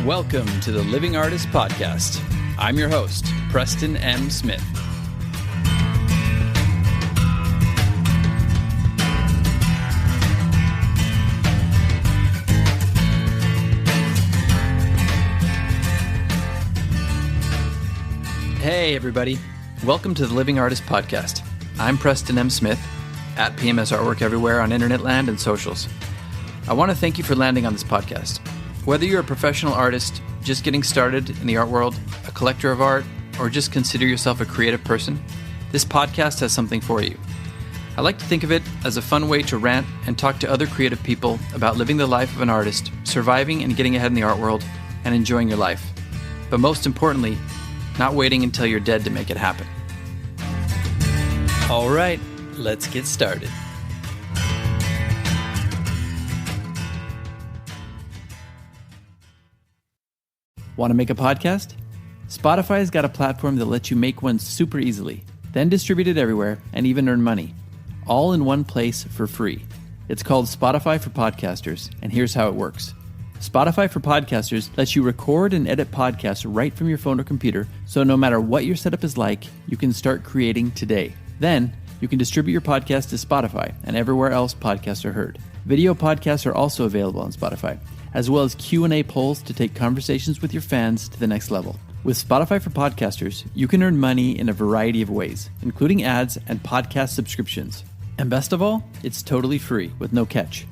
Welcome to the Living Artist Podcast. I'm your host, Preston M. Smith. Hey, everybody. Welcome to the Living Artist Podcast. I'm Preston M. Smith, at PMS Artwork everywhere on internet land and socials. I want to thank you for landing on this podcast. Whether you're a professional artist, just getting started in the art world, a collector of art, or just consider yourself a creative person, this podcast has something for you. I like to think of it as a fun way to rant and talk to other creative people about living the life of an artist, surviving and getting ahead in the art world, and enjoying your life. But most importantly, not waiting until you're dead to make it happen. All right, let's get started. Want to make a podcast? Spotify's got a platform that lets you make one super easily, then distribute it everywhere and even earn money, all in one place for free. It's called Spotify for Podcasters, and here's how it works. Spotify for Podcasters lets you record and edit podcasts right from your phone or computer, so no matter what your setup is like, you can start creating today. Then, you can distribute your podcast to Spotify and everywhere else podcasts are heard. Video podcasts are also available on Spotify, as well as Q&A polls to take conversations with your fans to the next level. With Spotify for Podcasters, you can earn money in a variety of ways, including ads and podcast subscriptions. And best of all, it's totally free with no catch.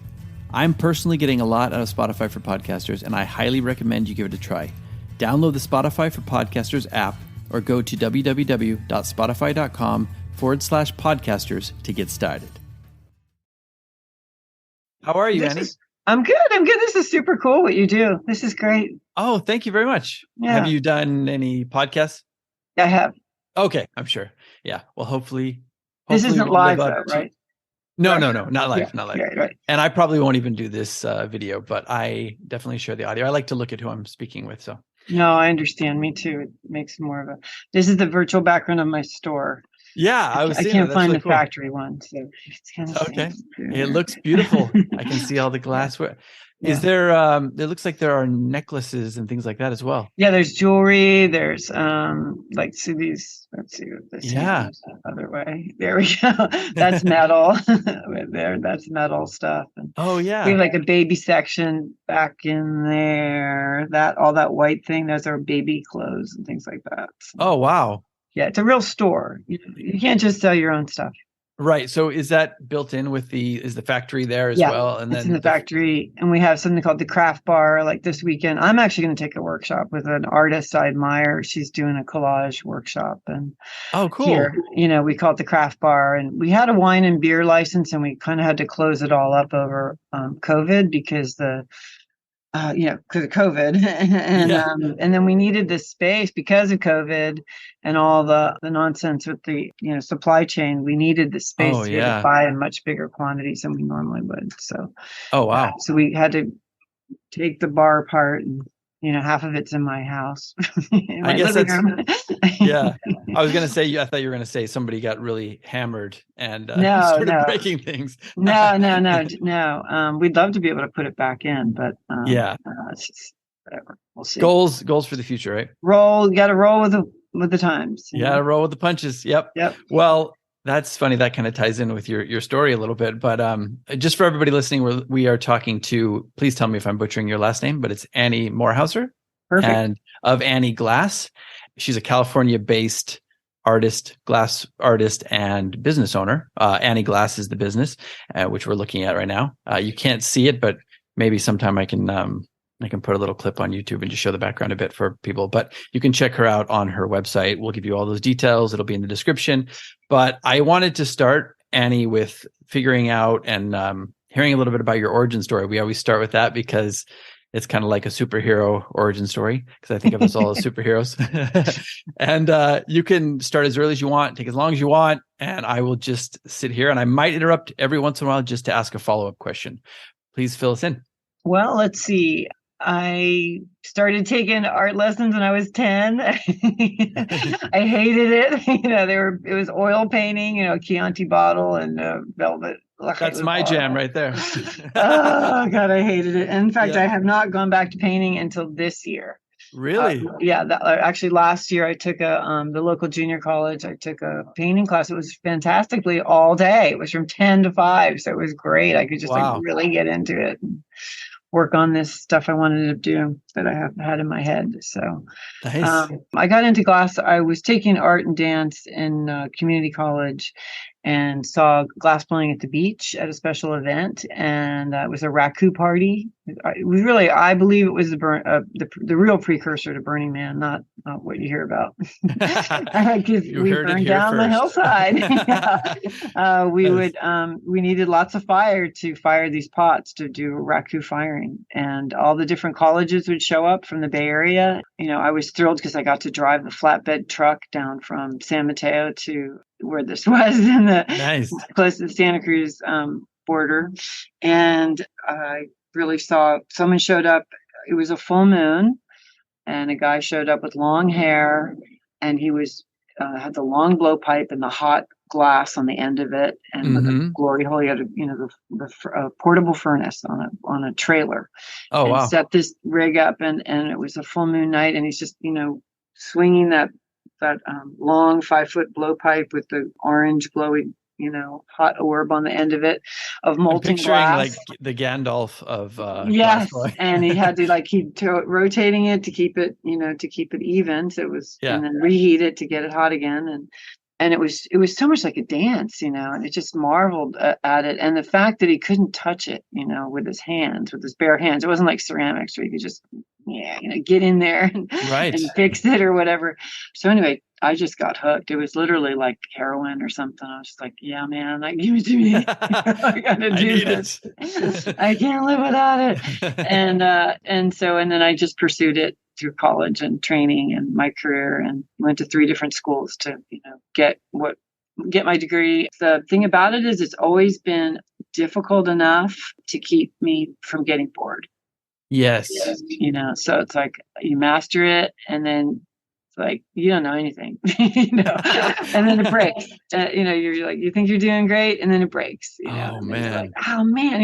I'm personally getting a lot out of Spotify for Podcasters, and I highly recommend you give it a try. Download the Spotify for Podcasters app or go to www.spotify.com/podcasters to get started. How are you, Annie? I'm good. This is super cool what you do. This is great. Oh, thank you very much. Yeah. Have you done any podcasts? I have. Okay, I'm sure. Yeah. Well, hopefully This isn't we'll live, live though, up to- right? No, not live, Yeah, not live. Right. And I probably won't even do this video, but I definitely share the audio. I like to look at who I'm speaking with. So. No, I understand. Me too. It makes more of a. This is the virtual background of my store. Yeah, I can't find the factory one, so it's kind of okay. It looks beautiful. I can see all the glassware. Yeah. Is there? It looks like there are necklaces and things like that as well. Yeah, there's jewelry. There's see these. Let's see what this. Yeah. Is the other way. There we go. That's metal. There. That's metal stuff. And oh yeah. we have like a baby section back in there. All that white thing. Those are baby clothes and things like that. So. Oh wow. Yeah, it's a real store. You can't just sell your own stuff. Right. So is that built in with the factory there as well? And then it's in the factory, and we have something called the craft bar. Like this weekend, I'm actually going to take a workshop with an artist I admire. She's doing a collage workshop, and oh, cool. Here, we call it the craft bar, and we had a wine and beer license, and we kind of had to close it all up over COVID because because of COVID, and then we needed this space because of COVID and all the nonsense with the supply chain. We needed the space to buy in much bigger quantities than we normally would. So, oh wow! So we had to take the bar apart, and half of it's in my house. I guess that's yeah. I was gonna say, I thought you were gonna say somebody got really hammered and started breaking things. No. We'd love to be able to put it back in, but it's just whatever. We'll see. Goals for the future, right? You got to roll with the times. You got to roll with the punches. Yep. Well, that's funny. That kind of ties in with your story a little bit, but just for everybody listening, we are talking to. Please tell me if I'm butchering your last name, but it's Annie Morhauser. Perfect. And of Annieglass. She's a California-based artist, glass artist, and business owner. Annieglass is the business, which we're looking at right now. You can't see it, but maybe sometime I can put a little clip on YouTube and just show the background a bit for people. But you can check her out on her website. We'll give you all those details. It'll be in the description. But I wanted to start, Annie, with figuring out and hearing a little bit about your origin story. We always start with that because it's kind of like a superhero origin story, because I think of us all as superheroes. And you can start as early as you want, take as long as you want, and I will just sit here, and I might interrupt every once in a while just to ask a follow-up question. Please fill us in. Well, let's see. I started taking art lessons when I was 10. I hated it. It was oil painting, Chianti bottle and velvet That's my jam right there. Oh God, I hated it. In fact, Yeah. I have not gone back to painting until this year. Really? Yeah, actually last year I took the local junior college. I took a painting class. It was fantastically all day. It was from 10 to 5, so it was great. I could just like really get into it and work on this stuff I wanted to do that I have had in my head. So nice. I got into glass. I was taking art and dance in community college, and saw glass blowing at the beach at a special event, and it was a raku party. It was really, I believe it was the real precursor to Burning Man, not what you hear about. Because we burned down the hillside. We needed lots of fire to fire these pots to do raku firing, and all the different colleges would show up from the Bay Area. I was thrilled because I got to drive the flatbed truck down from San Mateo to where this was in the close to the Santa Cruz border. And I really saw someone showed up. It was a full moon, and a guy showed up with long hair, and he was had the long blowpipe and the hot glass on the end of it, and with a glory hole. He had the portable furnace on a trailer. Set this rig up, and it was a full moon night, and he's just swinging that long 5-foot blowpipe with the orange glowy, hot orb on the end of it of molten glass. Like the Gandalf of yes, and he had to rotating it to keep it, to keep it even. So it was, and then reheat it to get it hot again, and it was so much like a dance, and it just marveled at it, and the fact that he couldn't touch it, with his hands, with his bare hands. It wasn't like ceramics where you could just get in there and fix it or whatever. So anyway, I just got hooked. It was literally like heroin or something. I was just like, yeah, man, give it to me. I gotta do this. I can't live without it. And then I just pursued it through college and training and my career, and went to 3 different schools to, get my degree. The thing about it is it's always been difficult enough to keep me from getting bored. Yes. So it's like you master it, and then it's like you don't know anything, and then it breaks. You're like, you think you're doing great, and then it breaks. Oh man.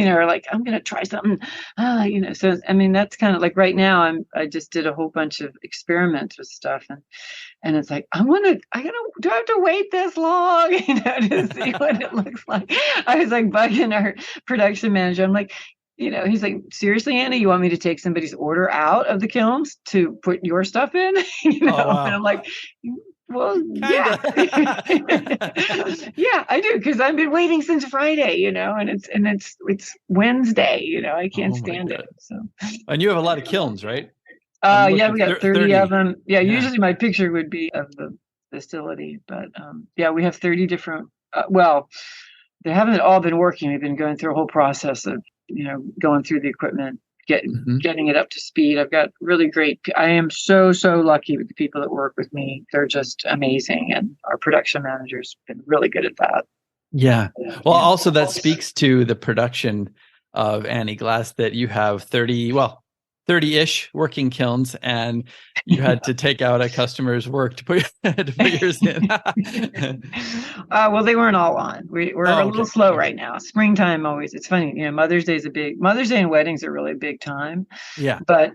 Or like, I'm gonna try something. So I mean, that's kind of like right now. I just did a whole bunch of experiments with stuff, and it's like, do I have to wait this long, to see what it looks like? I was like bugging our production manager. I'm like, he's like, seriously, Anna, you want me to take somebody's order out of the kilns to put your stuff in? Wow. And I'm like, well, yeah, yeah, I do, because I've been waiting since Friday, and it's Wednesday, I can't stand it. So, and you have a lot of kilns, right? Yeah, we got 30 of them. Yeah, usually my picture would be of the facility, but we have 30 different. They haven't all been working. We've been going through a whole process of going through the equipment, getting it up to speed. I've got really great. I am so lucky with the people that work with me. They're just amazing, and our production manager's been really good at that. Yeah. Well, also that speaks to the production of Annieglass, that you have 30-ish working kilns, and you had to take out a customer's work to put yours in. Well, they weren't all on. We're a little slow right now. Springtime always. It's funny, Mother's Day and weddings are really a big time. Yeah. But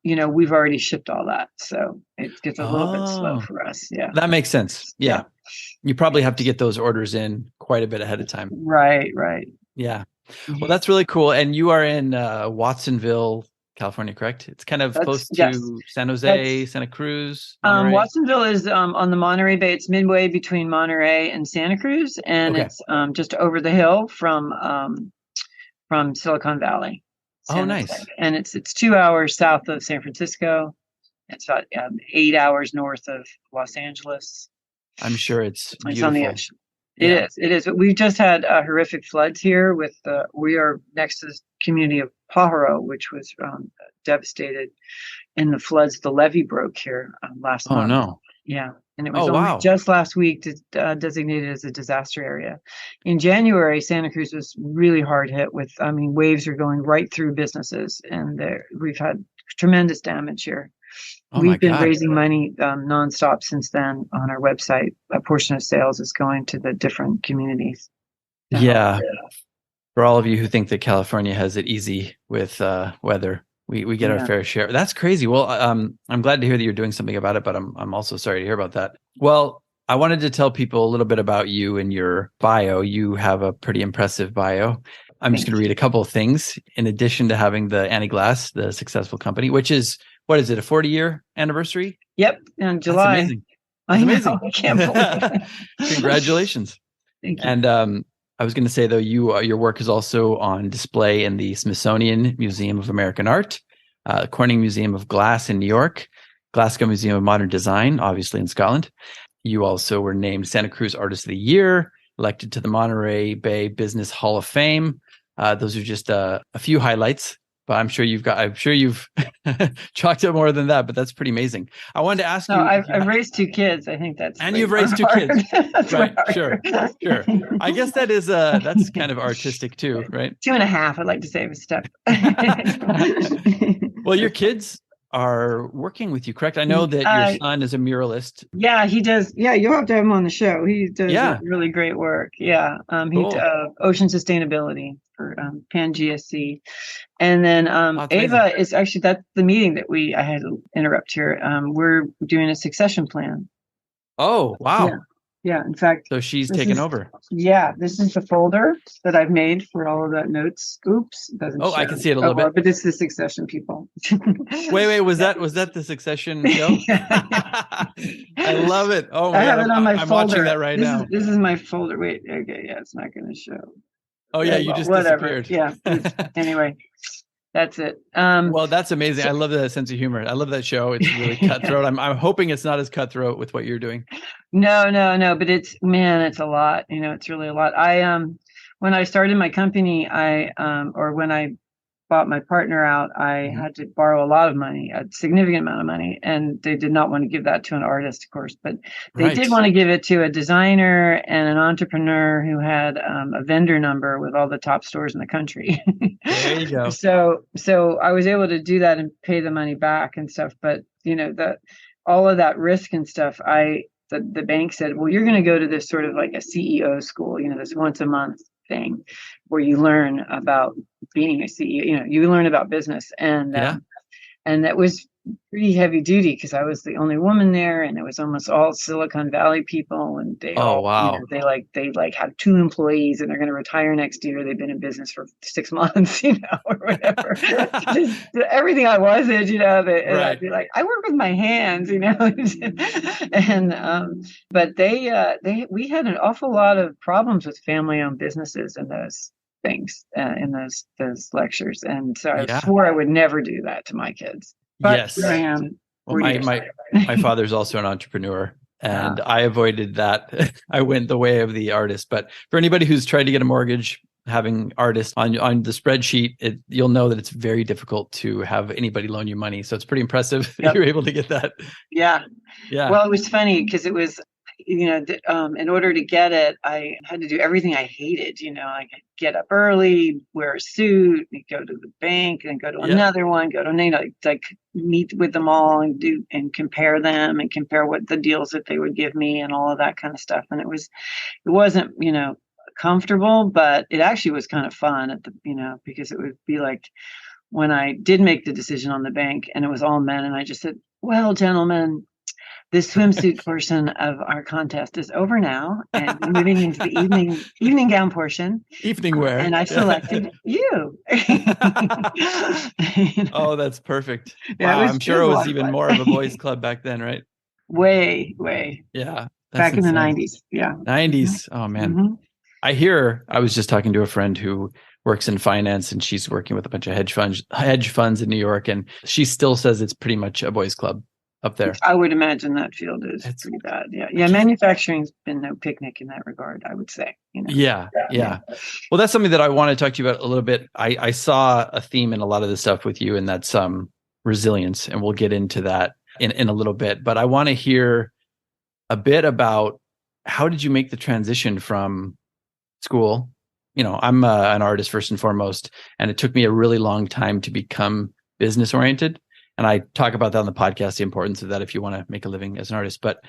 we've already shipped all that, so it gets a little bit slow for us. Yeah. That makes sense. Yeah. You probably have to get those orders in quite a bit ahead of time. Right. Yeah. Well, that's really cool. And you are in Watsonville, California, correct? It's kind of close to San Jose, Santa Cruz. Watsonville is on the Monterey Bay. It's midway between Monterey and Santa Cruz, and it's just over the hill from Silicon Valley. Nice. And it's 2 hours south of San Francisco. It's about 8 hours north of Los Angeles. I'm sure it's beautiful. It's on the ocean. It is. But we've just had horrific floods here. We are next to the community of Pajaro, which was devastated in the floods. The levee broke here last month. Oh no! Yeah, and it was only just last week designated as a disaster area. In January, Santa Cruz was really hard hit with. Waves are going right through businesses, and we've had tremendous damage here. We've been raising money nonstop since then on our website. A portion of sales is going to the different communities. to help. Yeah. For all of you who think that California has it easy with weather, we get our fair share. That's crazy. Well, I'm glad to hear that you're doing something about it, but I'm also sorry to hear about that. Well, I wanted to tell people a little bit about you and your bio. You have a pretty impressive bio. I'm just going to read a couple of things in addition to having the Annieglass, the successful company, which is, what is it, a 40-year anniversary? Yep, in July. That's amazing. That's amazing. I can't believe it. Congratulations. Thank you. And I was going to say, though, your work is also on display in the Smithsonian Museum of American Art, Corning Museum of Glass in New York, Glasgow Museum of Modern Design, obviously in Scotland. You also were named Santa Cruz Artist of the Year, elected to the Monterey Bay Business Hall of Fame. Those are just a few highlights, but I'm sure you've chalked up more than that, but that's pretty amazing. I wanted to ask you. I've raised 2 kids. I think that's. And you've raised 2 kids. Right. Sure. I guess that's kind of artistic too, right? 2.5, I'd like to say, was step. Well, your kids are working with you, correct? I know that your son is a muralist. Yeah, he does. Yeah, you'll have to have him on the show. He does really great work. Yeah. Cool. He ocean sustainability for PanGSC. And then Ava is actually, that's the meeting that I had to interrupt here. We're doing a succession plan. Oh, wow. Yeah. In fact, so she's taken over. Yeah, this is the folder that I've made for all of that notes. Oops, it doesn't show. I can see it a little bit. But it's the succession people. Wait, was that the succession show? I love it. Oh man, I have it on my folder. I'm watching that right now. This is my folder. Wait, okay, yeah, it's not going to show. Oh yeah, you just disappeared. Yeah. Anyway, that's it. Well, that's amazing. I love that sense of humor. I love that show. It's really cutthroat. I'm hoping it's not as cutthroat with what you're doing. No. But it's a lot. It's really a lot. When I started my company, when I bought my partner out, I had to borrow a lot of money, a significant amount of money, and they did not want to give that to an artist, of course, but they did want to give it to a designer and an entrepreneur who had a vendor number with all the top stores in the country. There you go. So I was able to do that and pay the money back and stuff, but all of that risk and stuff, the bank said, well, you're going to go to this sort of like a CEO school, this once a month thing where you learn about being a CEO, you learn about business. And that was pretty heavy duty because I was the only woman there, and it was almost all Silicon Valley people, and they they have 2 employees and they're going to retire next year. They've been in business for 6 months, or whatever. Just everything I wasn't, I'd be like, I work with my hands, and but we had an awful lot of problems with family-owned businesses in those things, in those lectures, and so I swore I would never do that to my kids. But yes, here I am. Well, my father's also an entrepreneur, and I avoided that. I went the way of the artist. But for anybody who's tried to get a mortgage, having artists on the spreadsheet, you'll know that it's very difficult to have anybody loan you money. So it's pretty impressive that you're able to get that. Yeah. Well, it was funny because it was, in order to get it, I had to do everything I hated. I could get up early, wear a suit, go to the bank, and go to another one, go to like meet with them all and compare them and compare what the deals that they would give me and all of that kind of stuff. And it wasn't comfortable, but it actually was kind of fun because it would be like when I did make the decision on the bank and it was all men, and I just said, well, gentlemen, the swimsuit portion of our contest is over now, and we're moving into the evening gown portion. Evening wear. And I selected you. Oh, that's perfect. Yeah, wow, I'm sure it was even more of a boys' club back then, right? Way. Yeah. Back in the 90s. Yeah. 90s. Oh, man. Mm-hmm. I was just talking to a friend who works in finance, and she's working with a bunch of hedge funds in New York, and she still says it's pretty much a boys' club up there. I would imagine that field is pretty bad. Yeah. Manufacturing's been no picnic in that regard, I would say. Yeah. Well, that's something that I want to talk to you about a little bit. I saw a theme in a lot of the stuff with you, and that's resilience, and we'll get into that in a little bit. But I want to hear a bit about how did you make the transition from school? I'm an artist first and foremost, and it took me a really long time to become business oriented. And I talk about that on the podcast, the importance of that if you want to make a living as an artist. But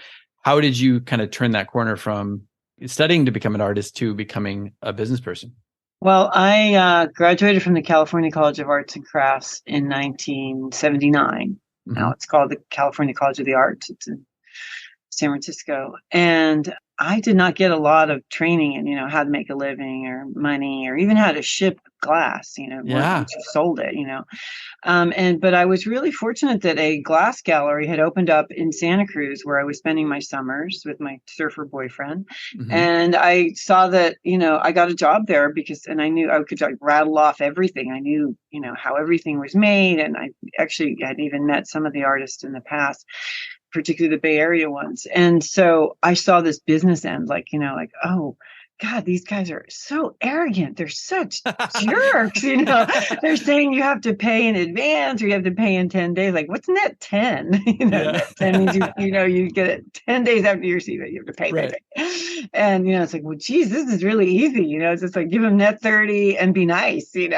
how did you kind of turn that corner from studying to become an artist to becoming a business person? Well, I graduated from the California College of Arts and Crafts in 1979. Now it's called the California College of the Arts. It's in San Francisco. And I did not get a lot of training in, how to make a living or money or even how to ship glass, once you sold it, but I was really fortunate that a glass gallery had opened up in Santa Cruz where I was spending my summers with my surfer boyfriend. And I saw that, I got a job there and I knew I could rattle off everything. I knew, how everything was made. And I actually had even met some of the artists in the past, particularly the Bay Area ones. And so I saw this business end, oh, God, these guys are so arrogant. They're such jerks. They're saying you have to pay in advance or you have to pay in 10 days. Like, what's net 10? Net 10 means you get it 10 days after you receive it. You have to pay. Right. And, it's like, well, geez, this is really easy. It's just like, give them net 30 and be nice, They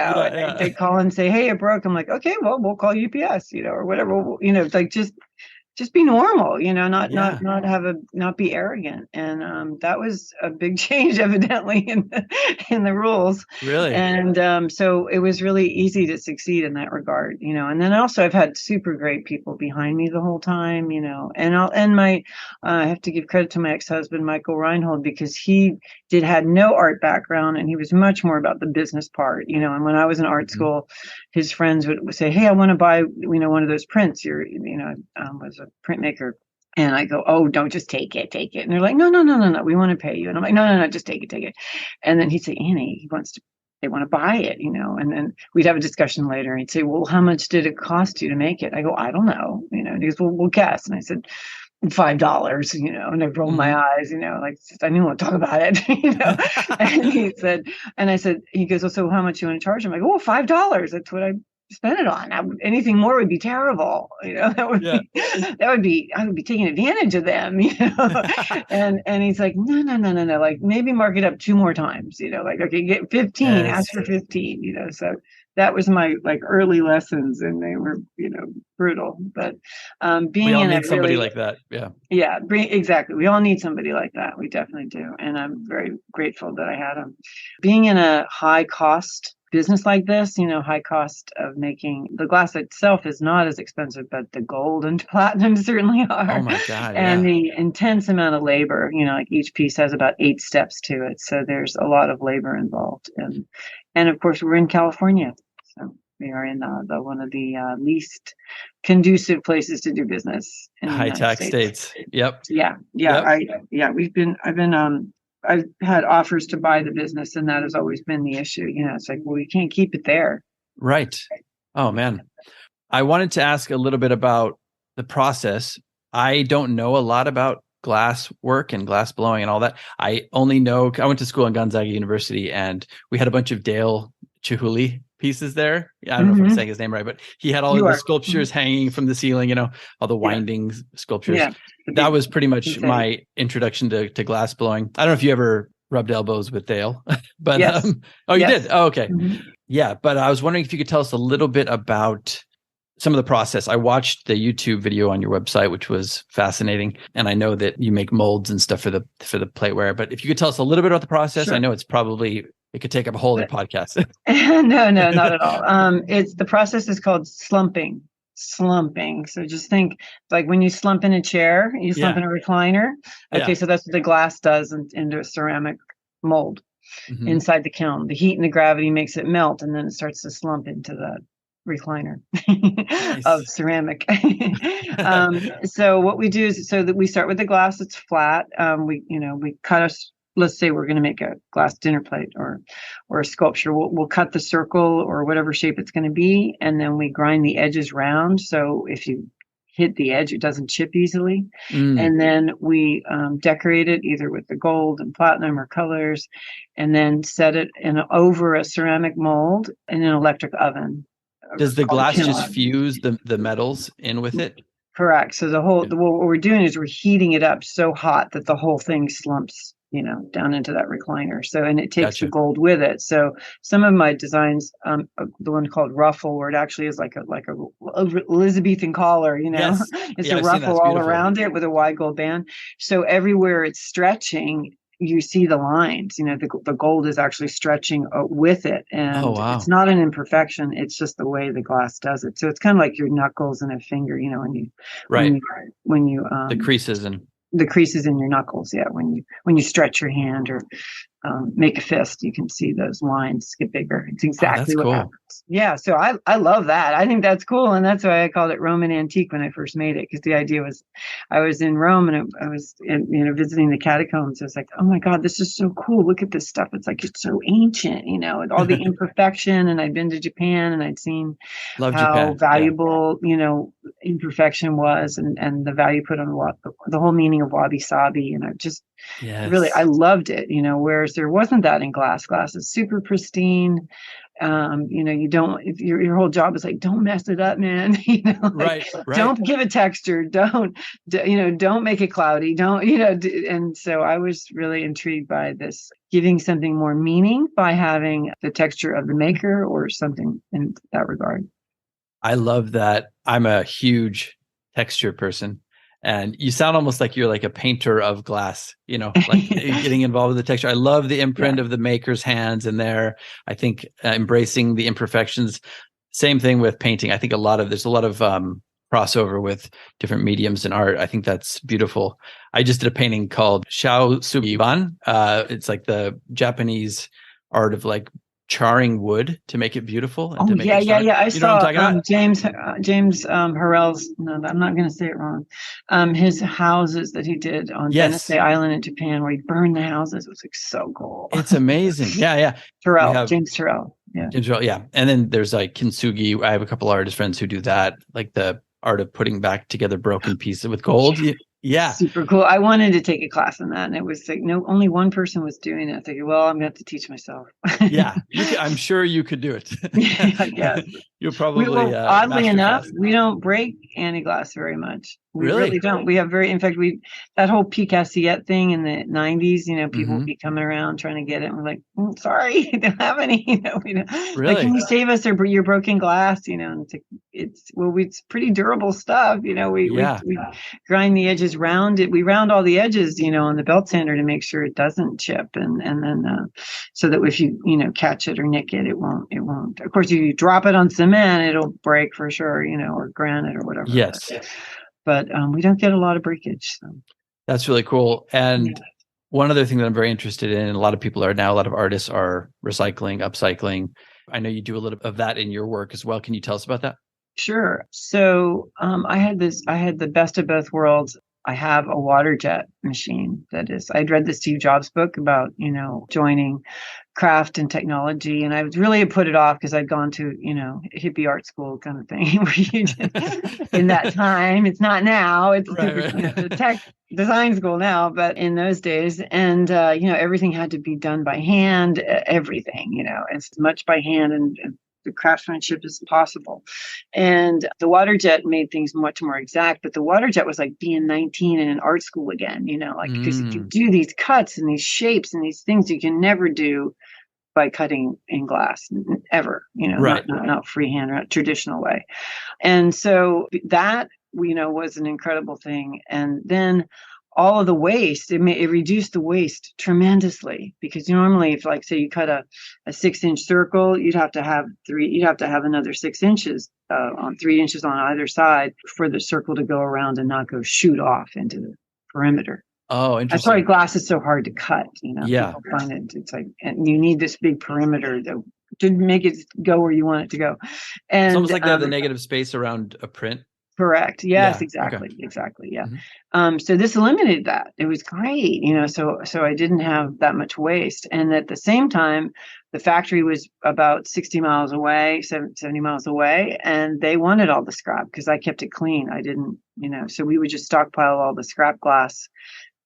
call and say, hey, it broke. I'm like, okay, well, we'll call UPS, or whatever. It's like, just be normal, not be arrogant. And that was a big change, evidently, in the rules. Really? And so it was really easy to succeed in that regard, And then also I've had super great people behind me the whole time, And I have to give credit to my ex-husband, Michael Reinhold, because he had no art background and he was much more about the business part, And when I was in art school, his friends would say, hey, I want to buy, one of those prints. Was a printmaker. And I go, oh, don't just take it. And they're like, no, we want to pay you. And I'm like, no, just take it. And then he'd say, Annie, they want to buy it, And then we'd have a discussion later. And he'd say, well, how much did it cost you to make it? I go, I don't know. And he goes, well, we'll guess. And I said, $5, and I rolled my eyes, like I didn't want to talk about it, And he goes, well, so how much you want to charge him? I go, oh, $5. That's what I spend it on. Anything more would be terrible. That would be, I would be taking advantage of them, and he's like, no. Like maybe mark it up 2 more times, like, okay, get 15, ask for 15, so that was my early lessons and they were, brutal, but, being we all in need somebody like that. Yeah, exactly. We all need somebody like that. We definitely do. And I'm very grateful that I had him. Being in a high cost business like this, high cost of making the glass itself is not as expensive, but the gold and platinum certainly are. Oh my God. And the intense amount of labor, like each piece has about 8 steps to it. So there's a lot of labor involved. And of course we're in California. So we are in the one of the least conducive places to do business in high tax states. Yep. Yeah. I've had offers to buy the business, and that has always been the issue. It's like, well, you can't keep it there. Right. Oh, man. I wanted to ask a little bit about the process. I don't know a lot about glass work and glass blowing and all that. I only know, I went to school in Gonzaga University, and we had a bunch of Dale Chihuly pieces there. I don't know if I'm saying his name right, but he had all of the sculptures hanging from the ceiling, all the winding sculptures. Yeah. That was pretty much my introduction to glass blowing. I don't know if you ever rubbed elbows with Dale, but yes. You did? Oh, okay. Yeah, but I was wondering if you could tell us a little bit about some of the process. I watched the YouTube video on your website, which was fascinating. And I know that you make molds and stuff for the plateware, but if you could tell us a little bit about the process. Sure. I know it could take up a whole other podcast. No, not at all. The process is called slumping. So just think like when you slump in a chair, you slump in a recliner. Okay. So that's what the glass does into a ceramic mold inside the kiln. The heat and the gravity makes it melt, and then it starts to slump into the recliner of ceramic. So what we do is so that we start with the glass that's flat. We cut let's say we're going to make a glass dinner plate or a sculpture. We'll cut the circle or whatever shape it's going to be, and then we grind the edges round. So if you hit the edge, it doesn't chip easily. And then we decorate it either with the gold and platinum or colors, and then set it over a ceramic mold in an electric oven. Does the glass just fuse the metals in with it? Correct. So what we're doing is we're heating it up so hot that the whole thing slumps, down into that recliner. So, and it takes the gold with it. So some of my designs, the one called Ruffle, where it actually is like a Elizabethan collar, it's a ruffle all around it with a wide gold band. So everywhere it's stretching, you see the lines, the gold is actually stretching with it. Oh, And wow. it's not an imperfection. It's just the way the glass does it. So it's kind of like your knuckles and a finger, Right. when you, The creases and the creases in your knuckles. Yeah. When you stretch your hand or make a fist, you can see those lines get bigger. It's that's exactly what cool. happens. Yeah. So I love that. I think that's cool. And that's why I called it Roman antique when I first made it. Because the idea was I was in Rome and I was, visiting the catacombs. I was like, oh my God, this is so cool. Look at this stuff. It's like, it's so ancient, and all the imperfection. And I'd been to Japan and I'd seen Love how Japan. valuable, imperfection was and the value put on the whole meaning of wabi sabi. And I just, really, I loved it, whereas there wasn't that in glass. Glass is super pristine. You don't, if your whole job is like, don't mess it up, man. Right. Don't give it texture. Don't make it cloudy. Don't, and so I was really intrigued by this, giving something more meaning by having the texture of the maker or something in that regard. I love that. I'm a huge texture person. And you sound almost like you're like a painter of glass, like getting involved with the texture. I love the imprint of the maker's hands in there. I think embracing the imperfections. Same thing with painting. I think there's a lot of crossover with different mediums in art. I think that's beautiful. I just did a painting called Shao Subiban. It's like the Japanese art of like charring wood to make it beautiful. And to make it shine. I You know what I'm saw talking about? James Harrell's. No, I'm not going to say it wrong. His houses that he did on Venice Bay Island in Japan, where he burned the houses. It was like so cool. It's amazing. Yeah. James Turrell. Yeah. James Turrell. Yeah, and then there's like kintsugi. I have a couple artist friends who do that, like the art of putting back together broken pieces with gold. Yeah. Super cool. I wanted to take a class in that, and it was like only one person was doing it. I think, well, I'm going to have to teach myself. Yeah, I'm sure you could do it. Yeah. You'll probably. Oddly enough, we don't break Annieglass very much. We really don't. We have in fact, that whole Picassiette thing in the 90s, people would be coming around trying to get it. And we're like, sorry, I don't have any, we don't. Really? Like, can you save us your broken glass? And it's pretty durable stuff. We grind the edges round it. We round all the edges, on the belt sander to make sure it doesn't chip. And then, so that if you, catch it or nick it, it won't. Of course, if you drop it on cement, it'll break for sure, or granite or whatever. Yes. But we don't get a lot of breakage. So. That's really cool. And one other thing that I'm very interested in, and a lot of people are now, a lot of artists are recycling, upcycling. I know you do a little of that in your work as well. Can you tell us about that? Sure. So I had the best of both worlds. I have a water jet machine I'd read the Steve Jobs book about, joining craft and technology. And I was really put it off because I'd gone to, hippie art school kind of thing. In that time, it's not now, it's the tech design school now, but in those days. And, everything had to be done by hand, everything, as much by hand and the craftsmanship as possible. And the water jet made things much more exact, but the water jet was like being 19 in an art school again, because you can do these cuts and these shapes and these things you can never do by cutting in glass ever, not freehand or not traditional way. And so that, was an incredible thing. And then all of the waste, it reduced the waste tremendously, because normally if, like, say you cut a 6-inch circle, you'd have to have another 6 inches on 3 inches on either side for the circle to go around and not go shoot off into the perimeter. Oh, interesting. That's why glass is so hard to cut. Yeah. People find it's like, and you need this big perimeter to make it go where you want it to go. And it's almost like they have the negative space around a print. Correct. Yes, exactly. Okay. Exactly. Yeah. Mm-hmm. So this eliminated that. It was great, so I didn't have that much waste. And at the same time, the factory was about 60 miles away, 70 miles away, and they wanted all the scrap because I kept it clean. I didn't, so we would just stockpile all the scrap glass.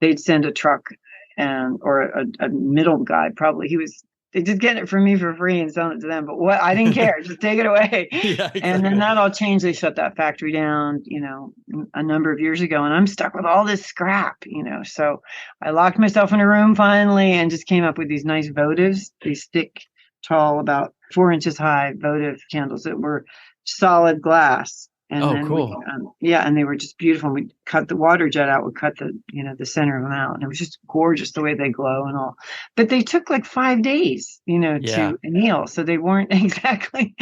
They'd send a truck or a middle guy, probably. They just get it from me for free and sell it to them. But I didn't care. Just take it away. Yeah, exactly. And then that all changed. They shut that factory down, a number of years ago. And I'm stuck with all this scrap, So I locked myself in a room finally and just came up with these nice votives, these thick, tall, about 4 inches high votive candles that were solid glass. And Oh, then cool. and they were just beautiful. We cut the water jet out, we cut the center of them out. And it was just gorgeous the way they glow and all. But they took like 5 days, Yeah. to anneal. So they weren't exactly,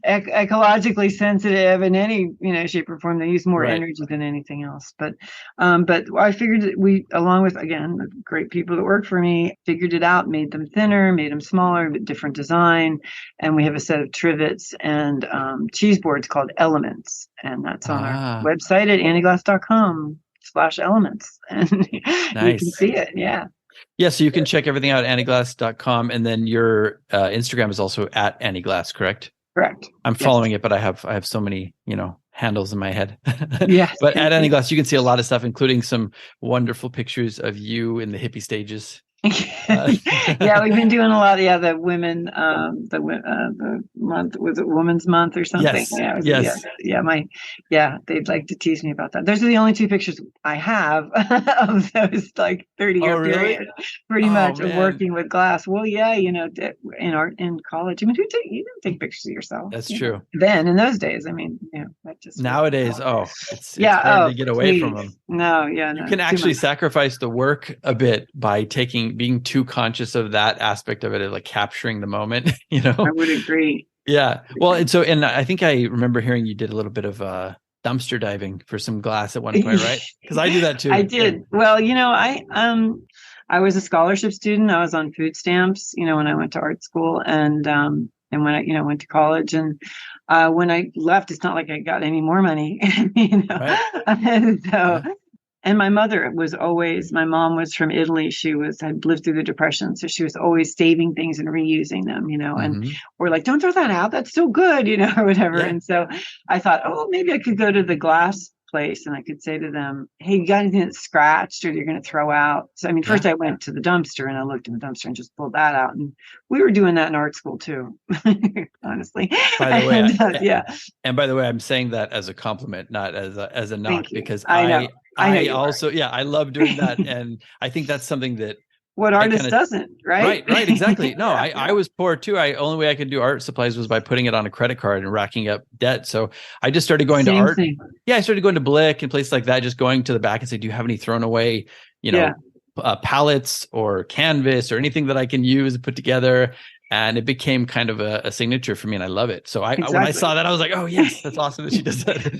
ecologically sensitive in any, shape or form. They use more Right. energy than anything else. But I figured that we, along with, again, the great people that work for me, figured it out, made them thinner, made them smaller, but different design. And we have a set of trivets and cheese boards called Elements. And that's on our website at annieglass.com/elements. And you can Nice. see it. Yeah. Yeah. So you can check everything out at annieglass.com. And then your Instagram is also at Annieglass, correct? Correct. I'm following it, but I have so many, handles in my head. Yes. But at Annieglass, you can see a lot of stuff, including some wonderful pictures of you in the hippie stages. Yeah, we've been doing a lot. Yeah, the women, the month, was it Women's Month or something? Yes, yes. They'd like to tease me about that. Those are the only two pictures I have of those like 30-year period, pretty much, of working with glass. Well, yeah, in college. I mean, you didn't take pictures of yourself. That's true. Then in those days, I mean, that just nowadays, it's hard to get away from them. No, you can actually sacrifice the work a bit by being too conscious of that aspect of it, like capturing the moment. I would agree. Yeah. Well, and I think I remember hearing you did a little bit of dumpster diving for some glass at one point, right? Because I do that too. I did. Well, I was a scholarship student. I was on food stamps, when I went to art school, and when I went to college, and when I left, it's not like I got any more money, Right. And my mom was from Italy. She had lived through the Depression, so she was always saving things and reusing them, and we're like, don't throw that out. That's so good, or whatever. Yeah. And so I thought, maybe I could go to the glass place and I could say to them, hey, you got anything that's scratched or you're going to throw out? So, I mean, first I went to the dumpster and I looked in the dumpster and just pulled that out. And we were doing that in art school too, honestly. By the way, and by the way, I'm saying that as a compliment, not as a knock, because I also, I love doing that. And I think that's something that what artist doesn't, right? Right, exactly. No, I was poor too. Only way I could do art supplies was by putting it on a credit card and racking up debt. So I just started going to art. Thing. Yeah, I started going to Blick and places like that, just going to the back and say, do you have any thrown away, palettes or canvas or anything that I can use and put together? And it became kind of a signature for me, and I love it. So when I saw that, I was like, oh yes, that's awesome that she does that.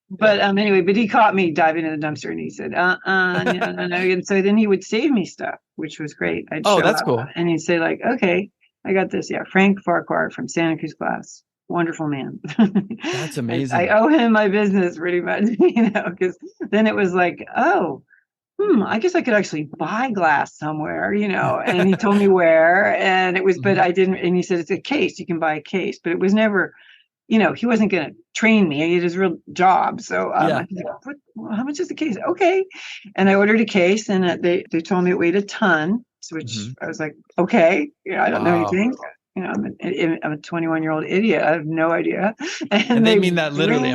But anyway, but he caught me diving in the dumpster and he said, no. And so then he would save me stuff, which was great. That's cool. And he'd say like, okay, I got this. Yeah. Frank Farquhar from Santa Cruz Glass. Wonderful man. That's amazing. I owe him my business pretty much, because then it was like, I guess I could actually buy glass somewhere, and he told me where, and it was, but I didn't. And he said, it's a case. You can buy a case, but it was never, he wasn't going to train me. He had his real job. So I was like, how much is the case? Okay. And I ordered a case, and they told me it weighed a ton, which I was like, okay, I don't know anything. I'm a 21-year-old idiot. I have no idea. And they mean that literally.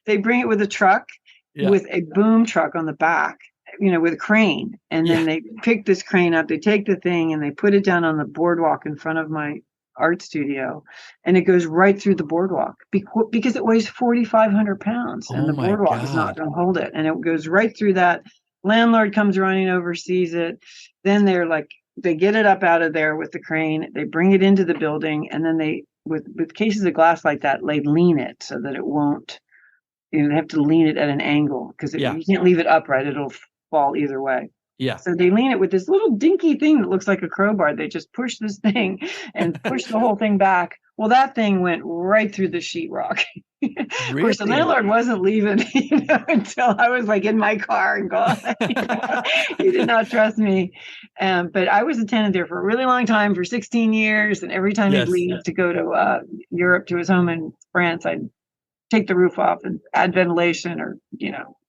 They bring it with a truck, with a boom truck on the back, with a crane. And then they pick this crane up, they take the thing and they put it down on the boardwalk in front of my art studio, and it goes right through the boardwalk because it weighs 4,500 pounds and the boardwalk is not going to hold it. And it goes right through that. Landlord comes running over, sees it. Then they get it up out of there with the crane. They bring it into the building, and then they, with cases of glass like that, they lean it so that it won't, they have to lean it at an angle because you can't leave it upright. It'll fall either way. Yeah. So they lean it with this little dinky thing that looks like a crowbar. They just push this thing and push the whole thing back. Well, that thing went right through the sheetrock. Really? Of course, the landlord wasn't leaving, until I was like in my car and gone. He did not trust me. But I was a tenant there for a really long time, for 16 years. And every time he'd leave to go to Europe, to his home in France, I'd take the roof off and add ventilation, or,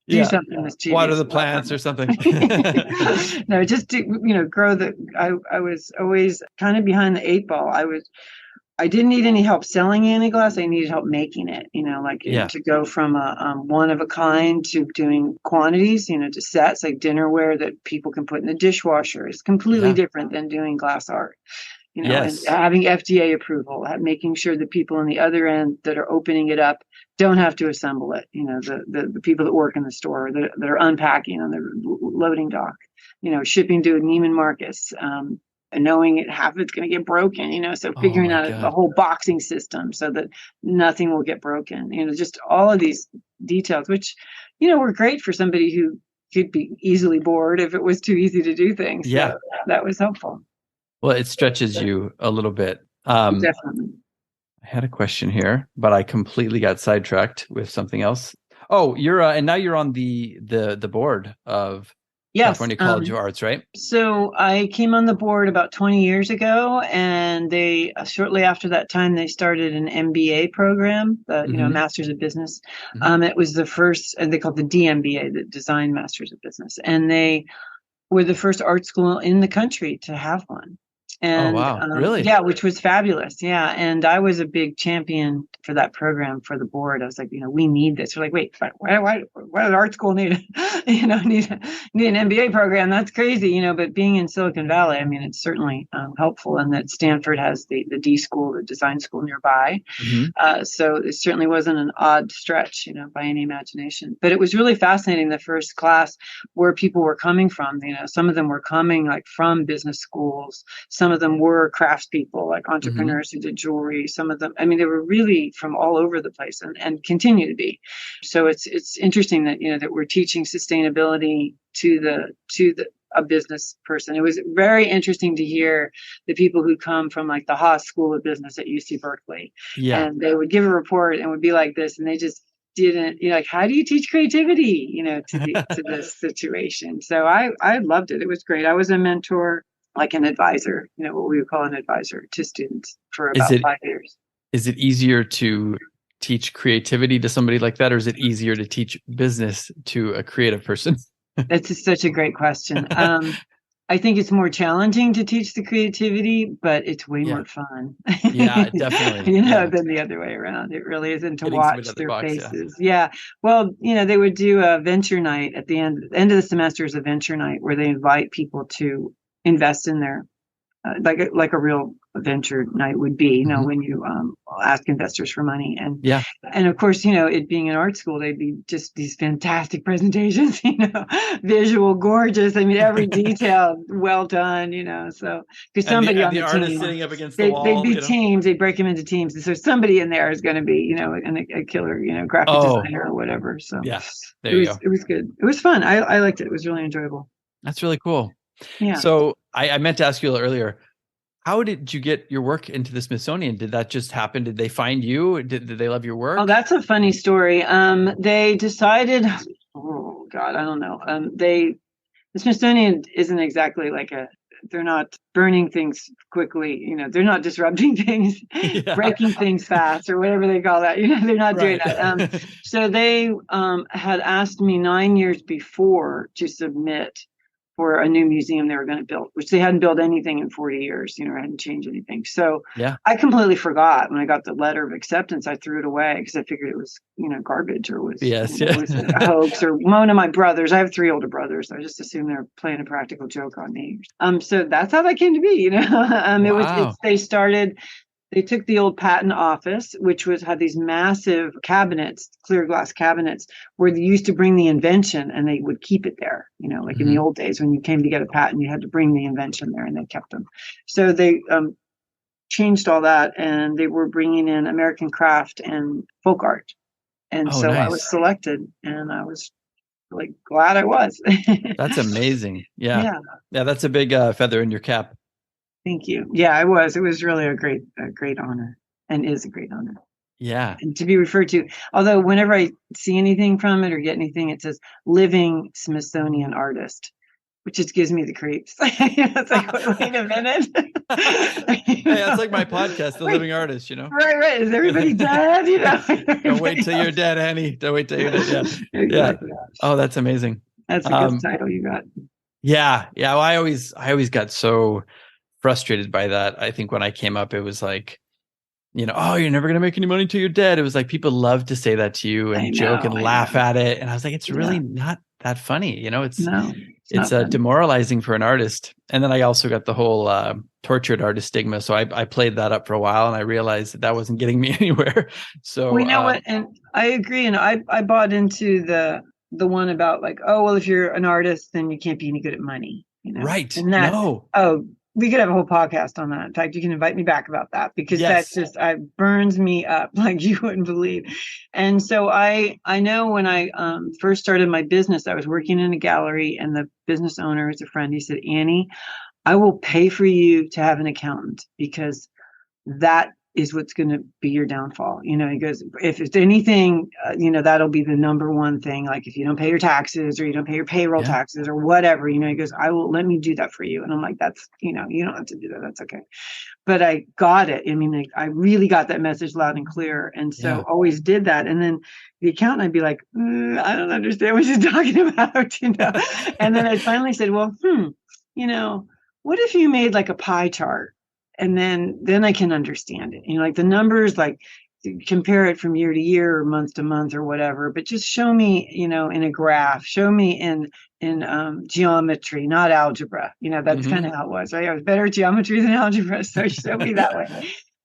do something mischievous. Water the plants or something. No, just to, grow I was always kind of behind the 8 ball. I didn't need any help selling Annieglass. I needed help making it, to go from a one of a kind to doing quantities, to sets like dinnerware that people can put in the dishwasher. It's completely different than doing glass art. and Yes. having FDA approval, making sure the people on the other end that are opening it up don't have to assemble it. The people that work in the store that are unpacking on the loading dock, shipping to Neiman Marcus, and knowing half of it's going to get broken, so Oh figuring my out a God. whole boxing system so that nothing will get broken, just all of these details, which, were great for somebody who could be easily bored if it was too easy to do things. Yeah. So that was helpful. Well, it stretches you a little bit. Definitely. I had a question here, but I completely got sidetracked with something else. Oh, you're and now you're on the board of Yes. California College of Arts, right? So I came on the board about 20 years ago, and they shortly after that time they started an MBA program, Masters of Business. It was the first, and they called it the DMBA, the Design Masters of Business, and they were the first art school in the country to have one. And oh, wow. Really? Yeah, which was fabulous. Yeah. And I was a big champion for that program for the board. I was like, we need this. We're like, wait, why does art school need need an MBA program? That's crazy, but being in Silicon Valley, I mean, it's certainly helpful. And that Stanford has the D school, the design school nearby. So it certainly wasn't an odd stretch, by any imagination. But it was really fascinating. The first class, where people were coming from, some of them were coming like from business schools. Some of them were craftspeople, like entrepreneurs who did jewelry. Some of them, I mean, they were really from all over the place and continue to be. So it's interesting that, that we're teaching sustainability to a business person. It was very interesting to hear the people who come from like the Haas School of Business at UC Berkeley. Yeah. And they would give a report and would be like this, and they just didn't, like, how do you teach creativity, to this situation? So I loved it. It was great. I was a mentor, like an advisor, what we would call an advisor to students for about 5 years. Is it easier to teach creativity to somebody like that, or is it easier to teach business to a creative person? That's such a great question. I think it's more challenging to teach the creativity, but it's way more fun. Yeah, definitely. Than the other way around. It really isn't, to watch their faces. Yeah. Well, they would do a venture night at the end of the semester, is a venture night where they invite people to invest in their like a real venture night would be, when you ask investors for money. And of course, it being an art school, they'd be just these fantastic presentations, visual, gorgeous. I mean, every detail well done, so because somebody on the artist team, sitting up against the wall, they'd be teams, they'd break them into teams. And so somebody in there is going to be, a killer, graphic designer or whatever. So yeah, it was good. It was fun. I liked it. It was really enjoyable. That's really cool. Yeah. So I meant to ask you earlier, how did you get your work into the Smithsonian? Did that just happen? Did they find you? Did they love your work? Oh, that's a funny story. They decided, oh God, I don't know. The Smithsonian isn't exactly like they're not burning things quickly. They're not disrupting things, breaking things fast, or whatever they call that. They're not doing that. So they had asked me 9 years before to submit for a new museum they were going to build, which they hadn't built anything in 40 years, hadn't changed anything. So I completely forgot. When I got the letter of acceptance, I threw it away because I figured it was, garbage, or was, it was a hoax. Or one of my brothers, I have 3 older brothers, I just assumed they're playing a practical joke on me. So that's how that came to be, They took the old patent office, which had these massive cabinets, clear glass cabinets, where they used to bring the invention, and they would keep it there. Like in the old days, when you came to get a patent, you had to bring the invention there, and they kept them. So they changed all that, and they were bringing in American craft and folk art. And nice. I was selected, and I was like glad I was. That's amazing. Yeah. That's a big feather in your cap. Thank you. Yeah, it was. It was really a great honor, and is a great honor. Yeah. And to be referred to, although whenever I see anything from it or get anything, it says living Smithsonian artist, which just gives me the creeps. It's like, wait a minute. Hey, that's like my podcast, The Living Artist, Right. Is everybody dead? Don't wait till you're dead, Annie. Don't wait till you're dead. Yeah. Exactly. Yeah. Oh, that's amazing. That's a good title you got. Yeah. Well, I always got so frustrated by that. I think when I came up, it was like, oh, you're never going to make any money till you're dead. It was like people love to say that to you and joke and laugh at it. And I was like, it's really not that funny. It's demoralizing for an artist. And then I also got the whole tortured artist stigma. So I played that up for a while, and I realized that wasn't getting me anywhere. So we know what, and I agree. And I bought into the one about like, oh, well, if you're an artist, then you can't be any good at money, right. And that, No. oh, we could have a whole podcast on that. In fact, you can invite me back about that, because Yes. that just burns me up like you wouldn't believe. And so I know when I first started my business, I was working in a gallery, and the business owner is a friend. He said, Annie, I will pay for you to have an accountant, because that is what's going to be your downfall. He goes, if it's anything, that'll be the number one thing. Like if you don't pay your taxes, or you don't pay your payroll taxes or whatever, he goes, let me do that for you. And I'm like, that's, you don't have to do that. That's okay. But I got it. I mean, I really got that message loud and clear. And so always did that. And then the accountant, I'd be like, I don't understand what she's talking about, And then I finally said, well, what if you made like a pie chart? And then I can understand it. Like the numbers, like compare it from year to year or month to month or whatever, but just show me, in a graph, show me in geometry, not algebra. That's kind of how it was, right? I was better at geometry than algebra. So show me that way.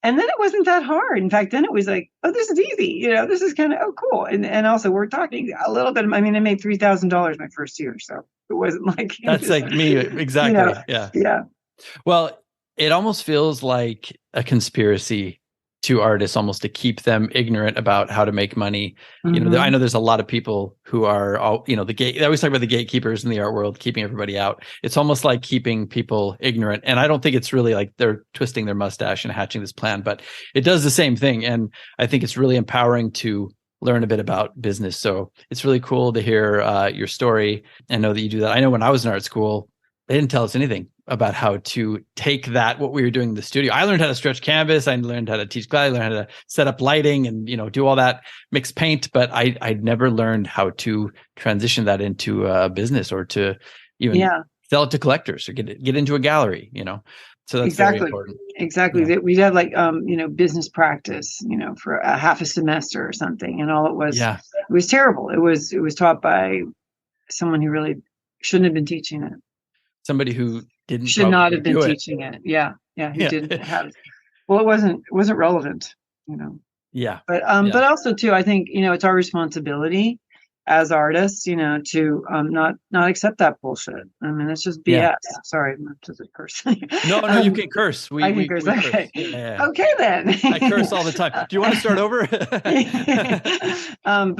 And then it wasn't that hard. In fact, then it was like, oh, this is easy. This is kind of, oh, cool. And also we're talking a little bit. I mean, I made $3,000 my first year. So it wasn't like, that's like me. Exactly. Yeah. Well, it almost feels like a conspiracy to artists, almost to keep them ignorant about how to make money. Mm-hmm. I know there's a lot of people who are all, they always talk about the gatekeepers in the art world, keeping everybody out. It's almost like keeping people ignorant. And I don't think it's really like they're twisting their mustache and hatching this plan, but it does the same thing. And I think it's really empowering to learn a bit about business. So it's really cool to hear your story and know that you do that. I know when I was in art school, they didn't tell us anything about how to take what we were doing in the studio. I learned how to stretch canvas. I learned how to teach clay. I learned how to set up lighting and, do all that, mix paint. But I'd never learned how to transition that into a business, or to even sell it to collectors, or get into a gallery, So that's very important. Exactly. Yeah. We'd have like, business practice, for a half a semester or something. And all it was terrible. It was taught by someone who really shouldn't have been teaching it. Somebody who should not have been teaching it. Yeah. Who didn't have. Well, it wasn't relevant. Yeah. But but also too, I think it's our responsibility as artists, to not accept that bullshit. I mean, it's just BS. Yeah. Sorry, I'm not just a curse. No, you can curse. I can curse. Okay. Curse. Yeah. Okay then. I curse all the time. Do you want to start over? But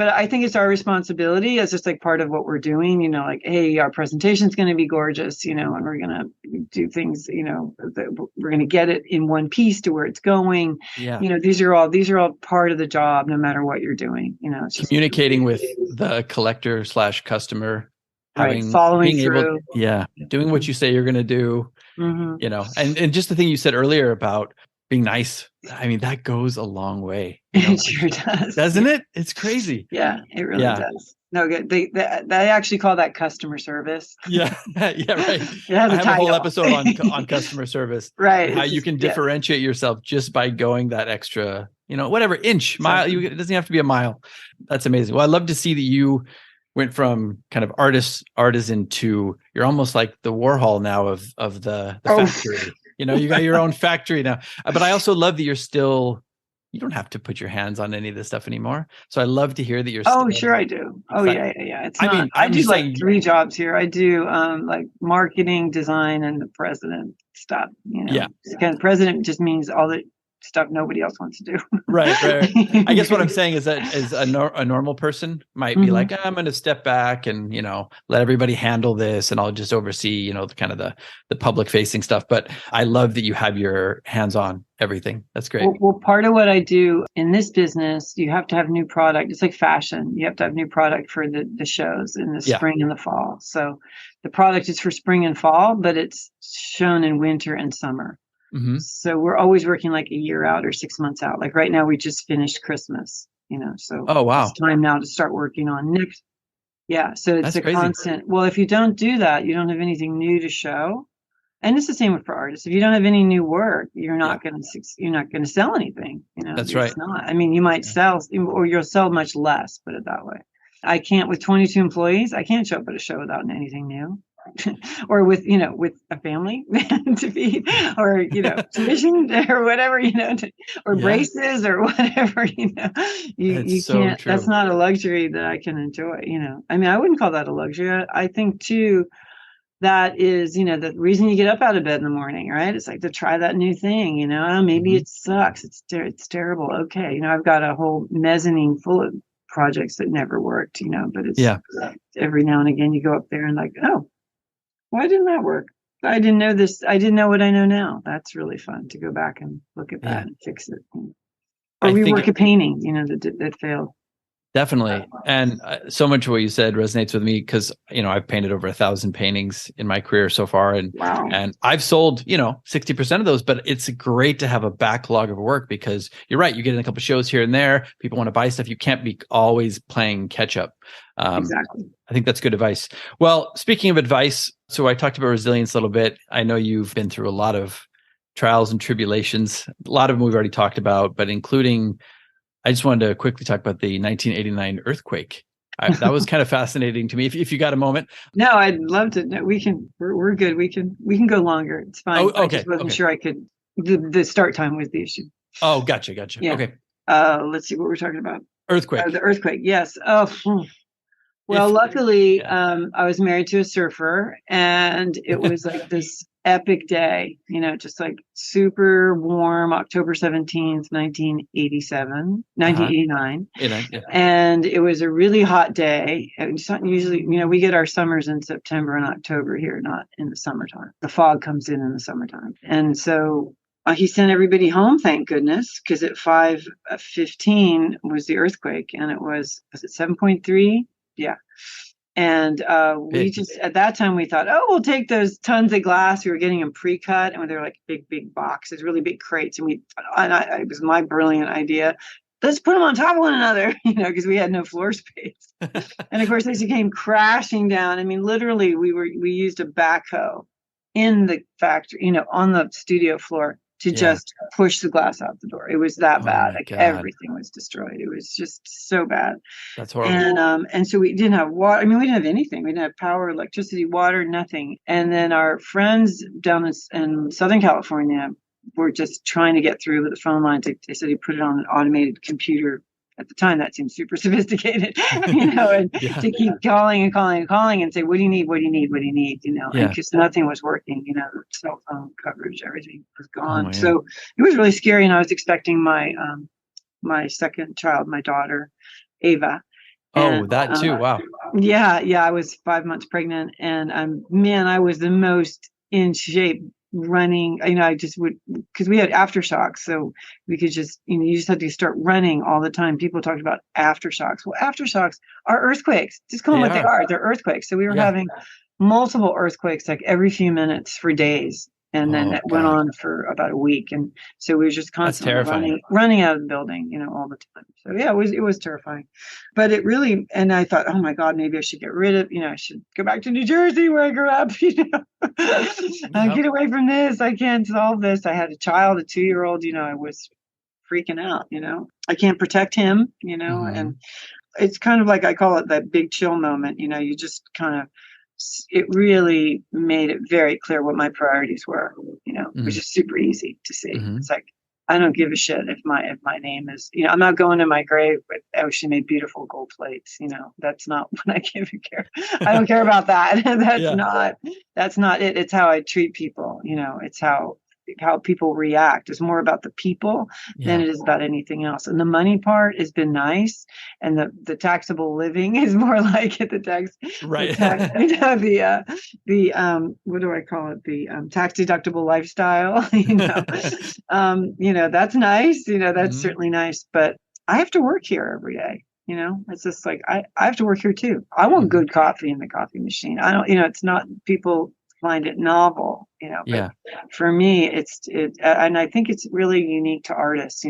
I think it's our responsibility. It's just like part of what we're doing. Like, hey, our presentation's going to be gorgeous. And we're going to do things. We're going to get it in one piece to where it's going. Yeah. These are all part of the job, no matter what you're doing. It's just communicating with the collector / customer, following through, doing what you say you're going to do, and just the thing you said earlier about being nice. I mean, that goes a long way. It sure does, doesn't it? It's crazy. Yeah, it really does. No, they actually call that customer service. Yeah, right. I have a whole episode on customer service. Right. How you can differentiate yourself just by going that extra, whatever inch, mile. It doesn't have to be a mile. That's amazing. Well, I love to see that you went from kind of artisan to you're almost like the Warhol now of the factory. You got your own factory now. But I also love that you don't have to put your hands on any of this stuff anymore. So I love to hear that you're Oh, sure I do. Oh, yeah. It's I do like 3 jobs here. I do like marketing, design, and the president stuff. Yeah. Because president just means all the stuff nobody else wants to do. Right. I guess what I'm saying is that a normal person might be like, I'm going to step back and, let everybody handle this, and I'll just oversee, kind of the public facing stuff. But I love that you have your hands on everything. That's great. Well, part of what I do in this business, you have to have new product. It's like fashion. You have to have new product for the shows in the spring and the fall. So the product is for spring and fall, but it's shown in winter and summer. Mm-hmm. So we're always working like a year out or 6 months out. Like right now, we just finished Christmas, so it's time now to start working on next. Yeah. So it's That's crazy. Constant. Well, if you don't do that, you don't have anything new to show. And it's the same for artists. If you don't have any new work, you're not going to sell anything. That's right. Not. I mean, you might sell, or you'll sell much less. Put it that way. I can't with 22 employees. I can't show up at a show without anything new. or with, with a family to feed, or, tuition or whatever, or Yeah. braces or whatever, It's you so can't, that's true. not a luxury that I can enjoy, I mean, I wouldn't call that a luxury. I think too, that is, the reason you get up out of bed in the morning, right? It's like to try that new thing, oh, maybe Mhm. it sucks. It's terrible. Okay. I've got a whole mezzanine full of projects that never worked, but it's Yeah. every now and again you go up there and like, oh, why didn't that work? I didn't know this. I didn't know what I know now. That's really fun to go back and look at that Yeah. and fix it. Or I think rework a painting, that failed. definitely. And so much of what you said resonates with me because, I've painted over 1,000 paintings in my career so far. Wow. And I've sold, 60% of those, but it's great to have a backlog of work because you're right. You get in a couple of shows here and there. People want to buy stuff. You can't be always playing catch up. Exactly. I think that's good advice. Well, speaking of advice, so I talked about resilience a little bit. I know you've been through a lot of trials and tribulations. A lot of them we've already talked about, but including, I just wanted to quickly talk about the 1989 earthquake. That was kind of fascinating to me. If you got a moment. No, I'd love to. No, we can. We're good. We can go longer. It's fine. Oh, okay. I just wasn't sure I could. The start time was the issue. Oh, gotcha. Yeah. Okay. Let's see what we're talking about. Earthquake. The earthquake. Yes. Oh. Well, luckily, I was married to a surfer, and it was like this epic day, just like super warm, October 17th, 1989. And it was a really hot day. It's not usually, we get our summers in September and October here, not in the summertime. The fog comes in the summertime. And so he sent everybody home, thank goodness, because at 5:15 was the earthquake, and it was it 7.3? Yeah. And we just, at that time, we thought, oh, we'll take those tons of glass. We were getting them pre-cut, and they're like big boxes, really big crates. And it was my brilliant idea. Let's put them on top of one another, because we had no floor space. And of course, as it came crashing down, I mean, literally, we used a backhoe in the factory, on the studio floor to just push the glass out the door. It was that bad. Like everything was destroyed. It was just so bad. That's horrible. And so we didn't have water. I mean, we didn't have anything. We didn't have power, electricity, water, nothing. And then our friends down in Southern California were just trying to get through with the phone lines. They said he put it on an automated computer. At the time, that seemed super sophisticated, and to keep calling and say, what do you need? What do you need? What do you need? Because nothing was working, cell phone coverage, everything was gone. So it was really scary. And I was expecting my second child, my daughter, Ava. And, that too. Wow. Yeah. I was 5 months pregnant, and I was the most in shape running. I just would, because we had aftershocks, so we could just, you just had to start running all the time. People talked about aftershocks. Well, aftershocks are earthquakes. Just call them what they are. They're earthquakes. So we were having multiple earthquakes like every few minutes for days. And then it went on for about a week. And so we were just constantly running out of the building, all the time. So yeah, it was terrifying. But it really, and I thought, oh my God, maybe I should get rid of, I should go back to New Jersey where I grew up, get away from this. I can't solve this. I had a child, a 2-year-old, I was freaking out, I can't protect him, and it's kind of like, I call it that big chill moment, you just kind of, it really made it very clear what my priorities were, which is super easy to see. It's like, I don't give a shit if my name is, I'm not going to my grave with, oh, she made beautiful gold plates. That's not what I give a care. I don't care about that. That's not it. It's how I treat people. It's how people react. It's more about the people than it is about anything else. And the money part has been nice, and the taxable living is more like it. The tax, right? The what do I call it? The tax deductible lifestyle. That's nice. That's certainly nice. But I have to work here every day. It's just like I have to work here too. I want good coffee in the coffee machine. I don't. It's not people find it novel, but for me, and I think it's really unique to artists.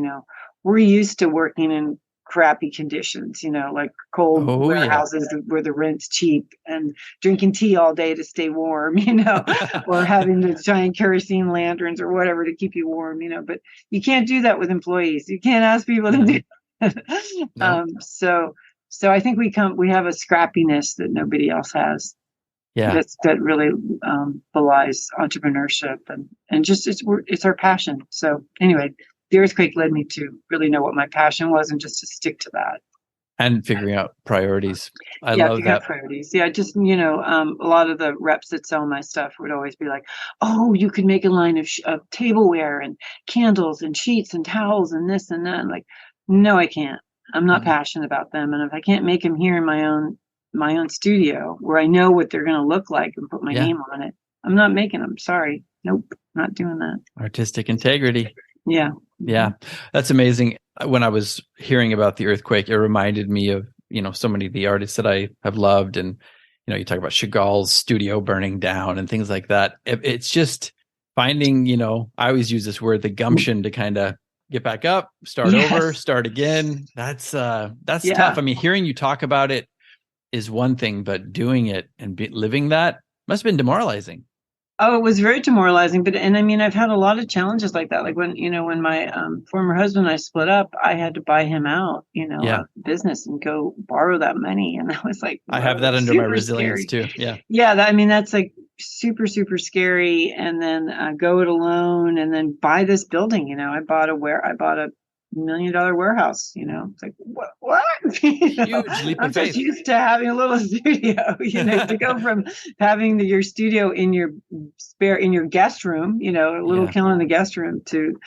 We're used to working in crappy conditions, like cold warehouses where the rent's cheap, and drinking tea all day to stay warm, or having the giant kerosene lanterns or whatever to keep you warm, but you can't do that with employees. You can't ask people to do that. So I think we have a scrappiness that nobody else has. Yeah. that really belies entrepreneurship and just it's our passion. So anyway, the earthquake led me to really know what my passion was and just to stick to that. And figuring out priorities. I Yeah, love figure out that. priorities. Yeah, just a lot of the reps that sell my stuff would always be like, "Oh, you could make a line of tableware and candles and sheets and towels and this and that." I'm like, no, I can't. I'm not passionate about them, and if I can't make them here in my own studio where I know what they're going to look like and put my Yeah. name on it, I'm not making them. Sorry, nope, not doing that. Artistic integrity. Yeah, Yeah. That's amazing. When I was hearing about the earthquake, it reminded me of, so many of the artists that I have loved. And, you talk about Chagall's studio burning down and things like that. It's just finding, I always use this word, the gumption to kind of get back up, start over, start again. That's tough. I mean, hearing you talk about it is one thing, but doing it and living that must have been demoralizing. Oh, it was very demoralizing, and I mean, I've had a lot of challenges like that. Like when my former husband and I split up, I had to buy him out, of business and go borrow that money. And I was like, I have that under my resilience too. Yeah. Yeah. I mean, that's like super, super scary. And then go it alone and then buy this building. I bought a $1 million warehouse. It's like what? Huge leap of faith. I'm just used to having a little studio, to go from having your studio in your guest room, a little kennel in the guest room, to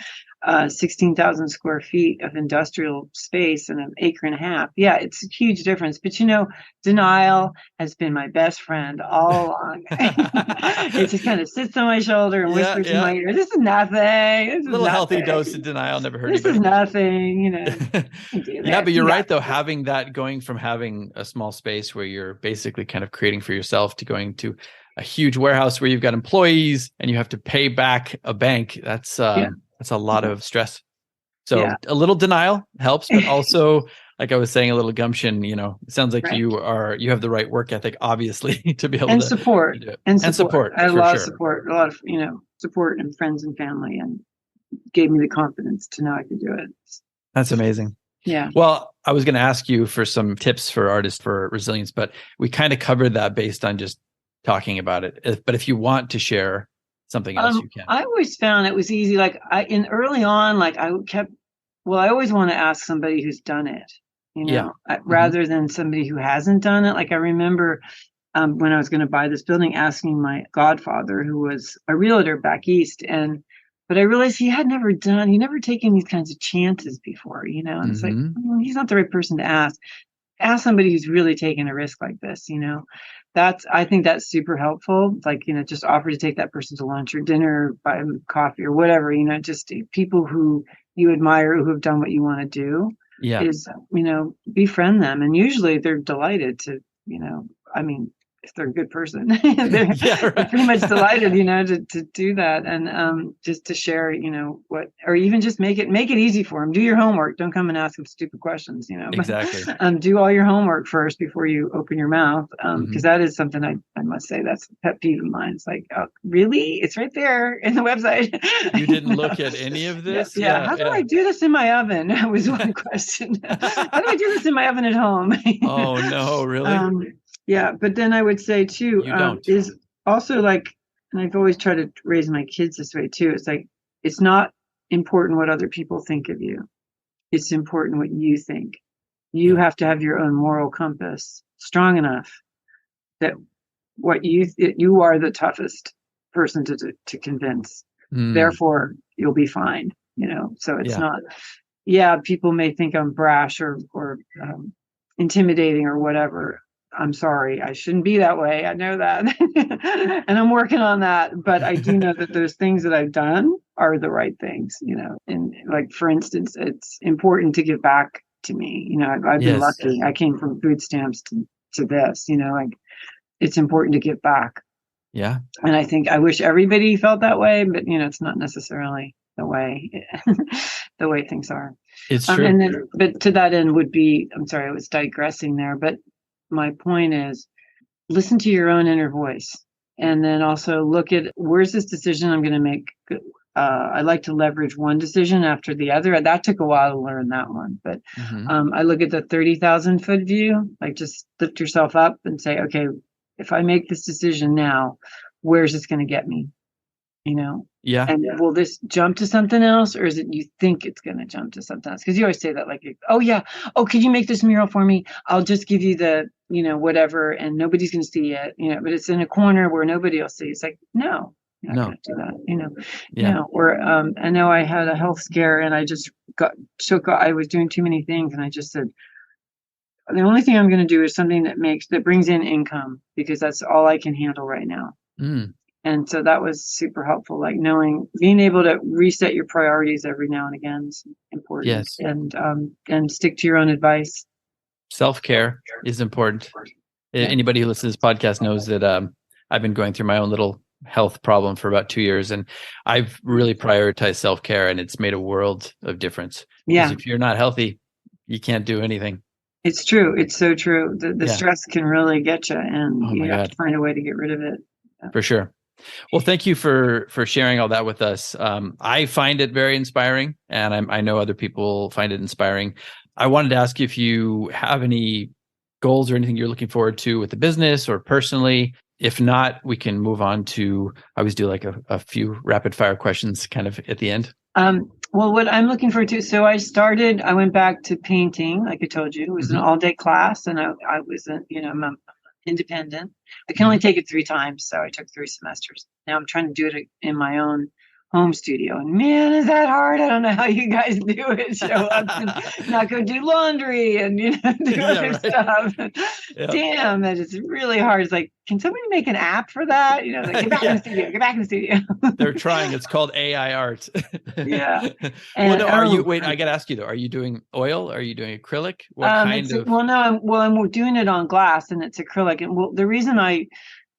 16,000 square feet of industrial space and an acre and a half. Yeah, it's a huge difference. But denial has been my best friend all along. It just kind of sits on my shoulder and whispers in my ear, "This is nothing. This is a little nothing. Healthy dose of denial never hurt anybody. This is nothing." Yeah, but you're right though. Having that, going from having a small space where you're basically kind of creating for yourself to going to a huge warehouse where you've got employees and you have to pay back a bank. That's a lot of stress. So a little denial helps, but also, like I was saying, a little gumption. It sounds like you have the right work ethic, obviously, to be able to support do it. And support. I had a lot of support and friends and family, and gave me the confidence to know I could do it. That's amazing. Yeah. Well, I was going to ask you for some tips for artists for resilience, but we kind of covered that based on just talking about it. But if you want to share something else, you can. I always found it was easy. Like early on, I always want to ask somebody who's done it, rather than somebody who hasn't done it. Like I remember when I was going to buy this building, asking my godfather, who was a realtor back east, but I realized he never taken these kinds of chances before, and it's like, he's not the right person to ask. Ask somebody who's really taken a risk like this, I think that's super helpful. Like, just offer to take that person to lunch or dinner, buy them coffee or whatever, just people who you admire, who have done what you want to do, befriend them. And usually they're delighted to, if they're a good person, they're pretty much delighted, to do that. And just to share, or even just make it easy for them. Do your homework. Don't come and ask them stupid questions, Exactly. Do all your homework first before you open your mouth. Because that is something I must say, that's a pet peeve of mine. It's like, oh, really? It's right there in the website. You didn't look at any of this? Yeah. How do I do this in my oven? That was one question. How do I do this in my oven at home? Oh, no, really? Yeah, but then I would say too, is also like, and I've always tried to raise my kids this way too. It's like, it's not important what other people think of you. It's important what you think. You have to have your own moral compass strong enough that you are the toughest person to convince. Therefore, you'll be fine. So it's not. Yeah, people may think I'm brash or intimidating or whatever. I'm sorry, I shouldn't be that way. I know that. And I'm working on that. But I do know that those things that I've done are the right things, And like, for instance, it's important to give back to me. I've been lucky. I came from food stamps to this, like, it's important to give back. Yeah. And I wish everybody felt that way, but, it's not necessarily the way things are. It's true. And then, but to that end would be, I'm sorry, I was digressing there, but my point is, listen to your own inner voice, and then also look at, where's this decision I'm going to make? I like to leverage one decision after the other. That took a while to learn that one, but I look at the 30,000 foot view, like just lift yourself up and say, okay, if I make this decision now, where's this going to get me? Yeah. And will this jump to something else, or is it you think it's going to jump to something else? Because you always say that, like, oh yeah, oh, could you make this mural for me? I'll just give you the, whatever, and nobody's going to see it, but it's in a corner where nobody will see. It's like, no, you're not going to do that, Yeah. No. Or I know I had a health scare and I just I was doing too many things, and I just said, the only thing I'm going to do is something that brings in income, because that's all I can handle right now. And so that was super helpful, like being able to reset your priorities every now and again is important. Yes. And stick to your own advice. Self-care is important. Yeah. Anybody who listens to this podcast knows that I've been going through my own little health problem for about 2 years, and I've really prioritized self-care, and it's made a world of difference. Yeah. If you're not healthy, you can't do anything. It's true. It's so true. The stress can really get you, and you have to find a way to get rid of it. For sure. Well, thank you for sharing all that with us. I find it very inspiring, and I know other people find it inspiring. I wanted to ask you if you have any goals or anything you're looking forward to with the business or personally. If not, we can move on to, I always do like a few rapid fire questions kind of at the end. Well, what I'm looking forward to, so I went back to painting, like I told you. It was an all-day class, and I was, I'm independent. I can only take it 3 times, so I took 3 semesters. Now I'm trying to do it in my own home studio, and man, is that hard. I don't know how you guys do it. Show up and not go do laundry and do other stuff. Damn, that is really hard. It's like, can somebody make an app for that? Like, get back in the studio. They're trying. It's called AI art. Yeah. And I got to ask you though, are you doing oil? Are you doing acrylic? What kind of? Well, no, I'm doing it on glass, and it's acrylic. And the reason I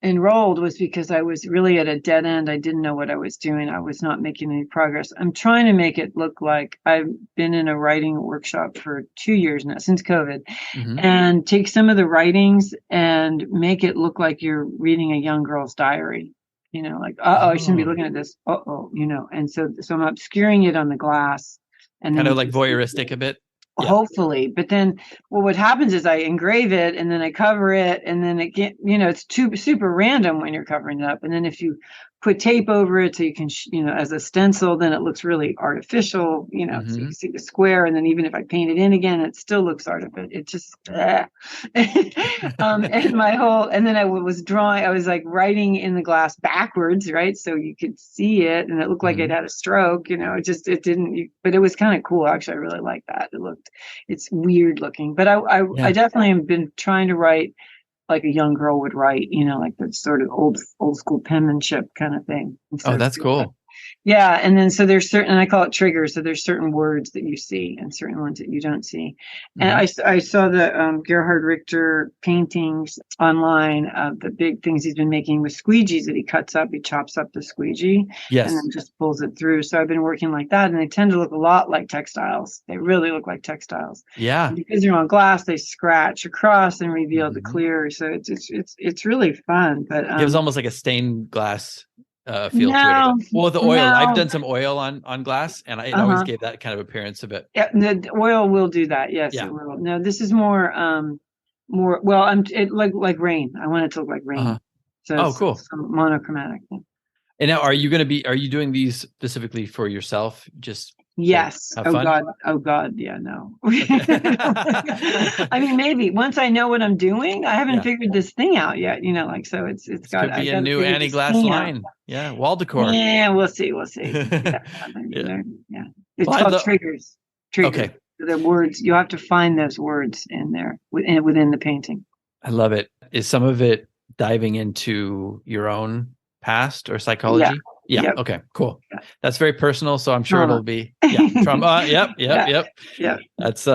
enrolled was because I was really at a dead end. I didn't know what I was doing. I was not making any progress. I'm trying to make it look like I've been in a writing workshop for 2 years now, since COVID, and take some of the writings and make it look like you're reading a young girl's diary. Like, I shouldn't be looking at this. And so I'm obscuring it on the glass, and kind of like voyeuristic a bit. Hopefully. But then, what happens is I engrave it, and then I cover it, and then it get, it's super random when you're covering it up. And then if you put tape over it so you can, as a stencil, then it looks really artificial, so you can see the square. And then even if I paint it in again, it still looks artificial. It just, and then I was like writing in the glass backwards, right? So you could see it, and it looked like it had a stroke, it didn't, but it was kind of cool. Actually, I really like that. It's weird looking, but I definitely have been trying to write like a young girl would write, like the sort of old school penmanship kind of thing. Oh, that's cool. Yeah. And then, so there's certain, and I call it triggers. So there's certain words that you see and certain ones that you don't see. And I saw the Gerhard Richter paintings online of the big things he's been making with squeegees that he cuts up. He chops up the squeegee and then just pulls it through. So I've been working like that, and they tend to look a lot like textiles. They really look like textiles. Yeah. And because they're on glass, they scratch across and reveal the clear. So it's really fun. But it was almost like a stained glass feel to it. Well, the oil, I've done some oil on glass, and it always gave that kind of appearance of it. Yeah, the oil will do that. Yes, it will. No, this is more well, like rain. I want it to look like rain. So cool. Monochromatic. Yeah. And now, are you doing these specifically for yourself? Just yes. Oh God. Yeah, no. I mean, maybe once I know what I'm doing. I haven't figured this thing out yet. So it's got could be a new Annieglass line. Out. Yeah, wall decor. Yeah, we'll see. Yeah. It's called triggers. Okay. The words, you have to find those words in there within the painting. I love it. Is some of it diving into your own past or psychology? Yeah. Yep. Okay, cool. Yeah. That's very personal. So I'm sure it'll be trauma. Yep. That's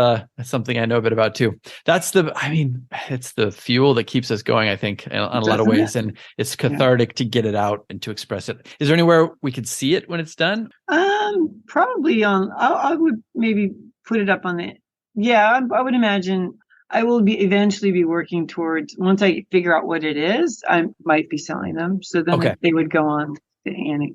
something I know a bit about too. It's the fuel that keeps us going, I think, in a lot of ways. And it's cathartic to get it out and to express it. Is there anywhere we could see it when it's done? Probably I would maybe put it up on I would imagine I will eventually be working towards, once I figure out what it is, I might be selling them. So then they would go on.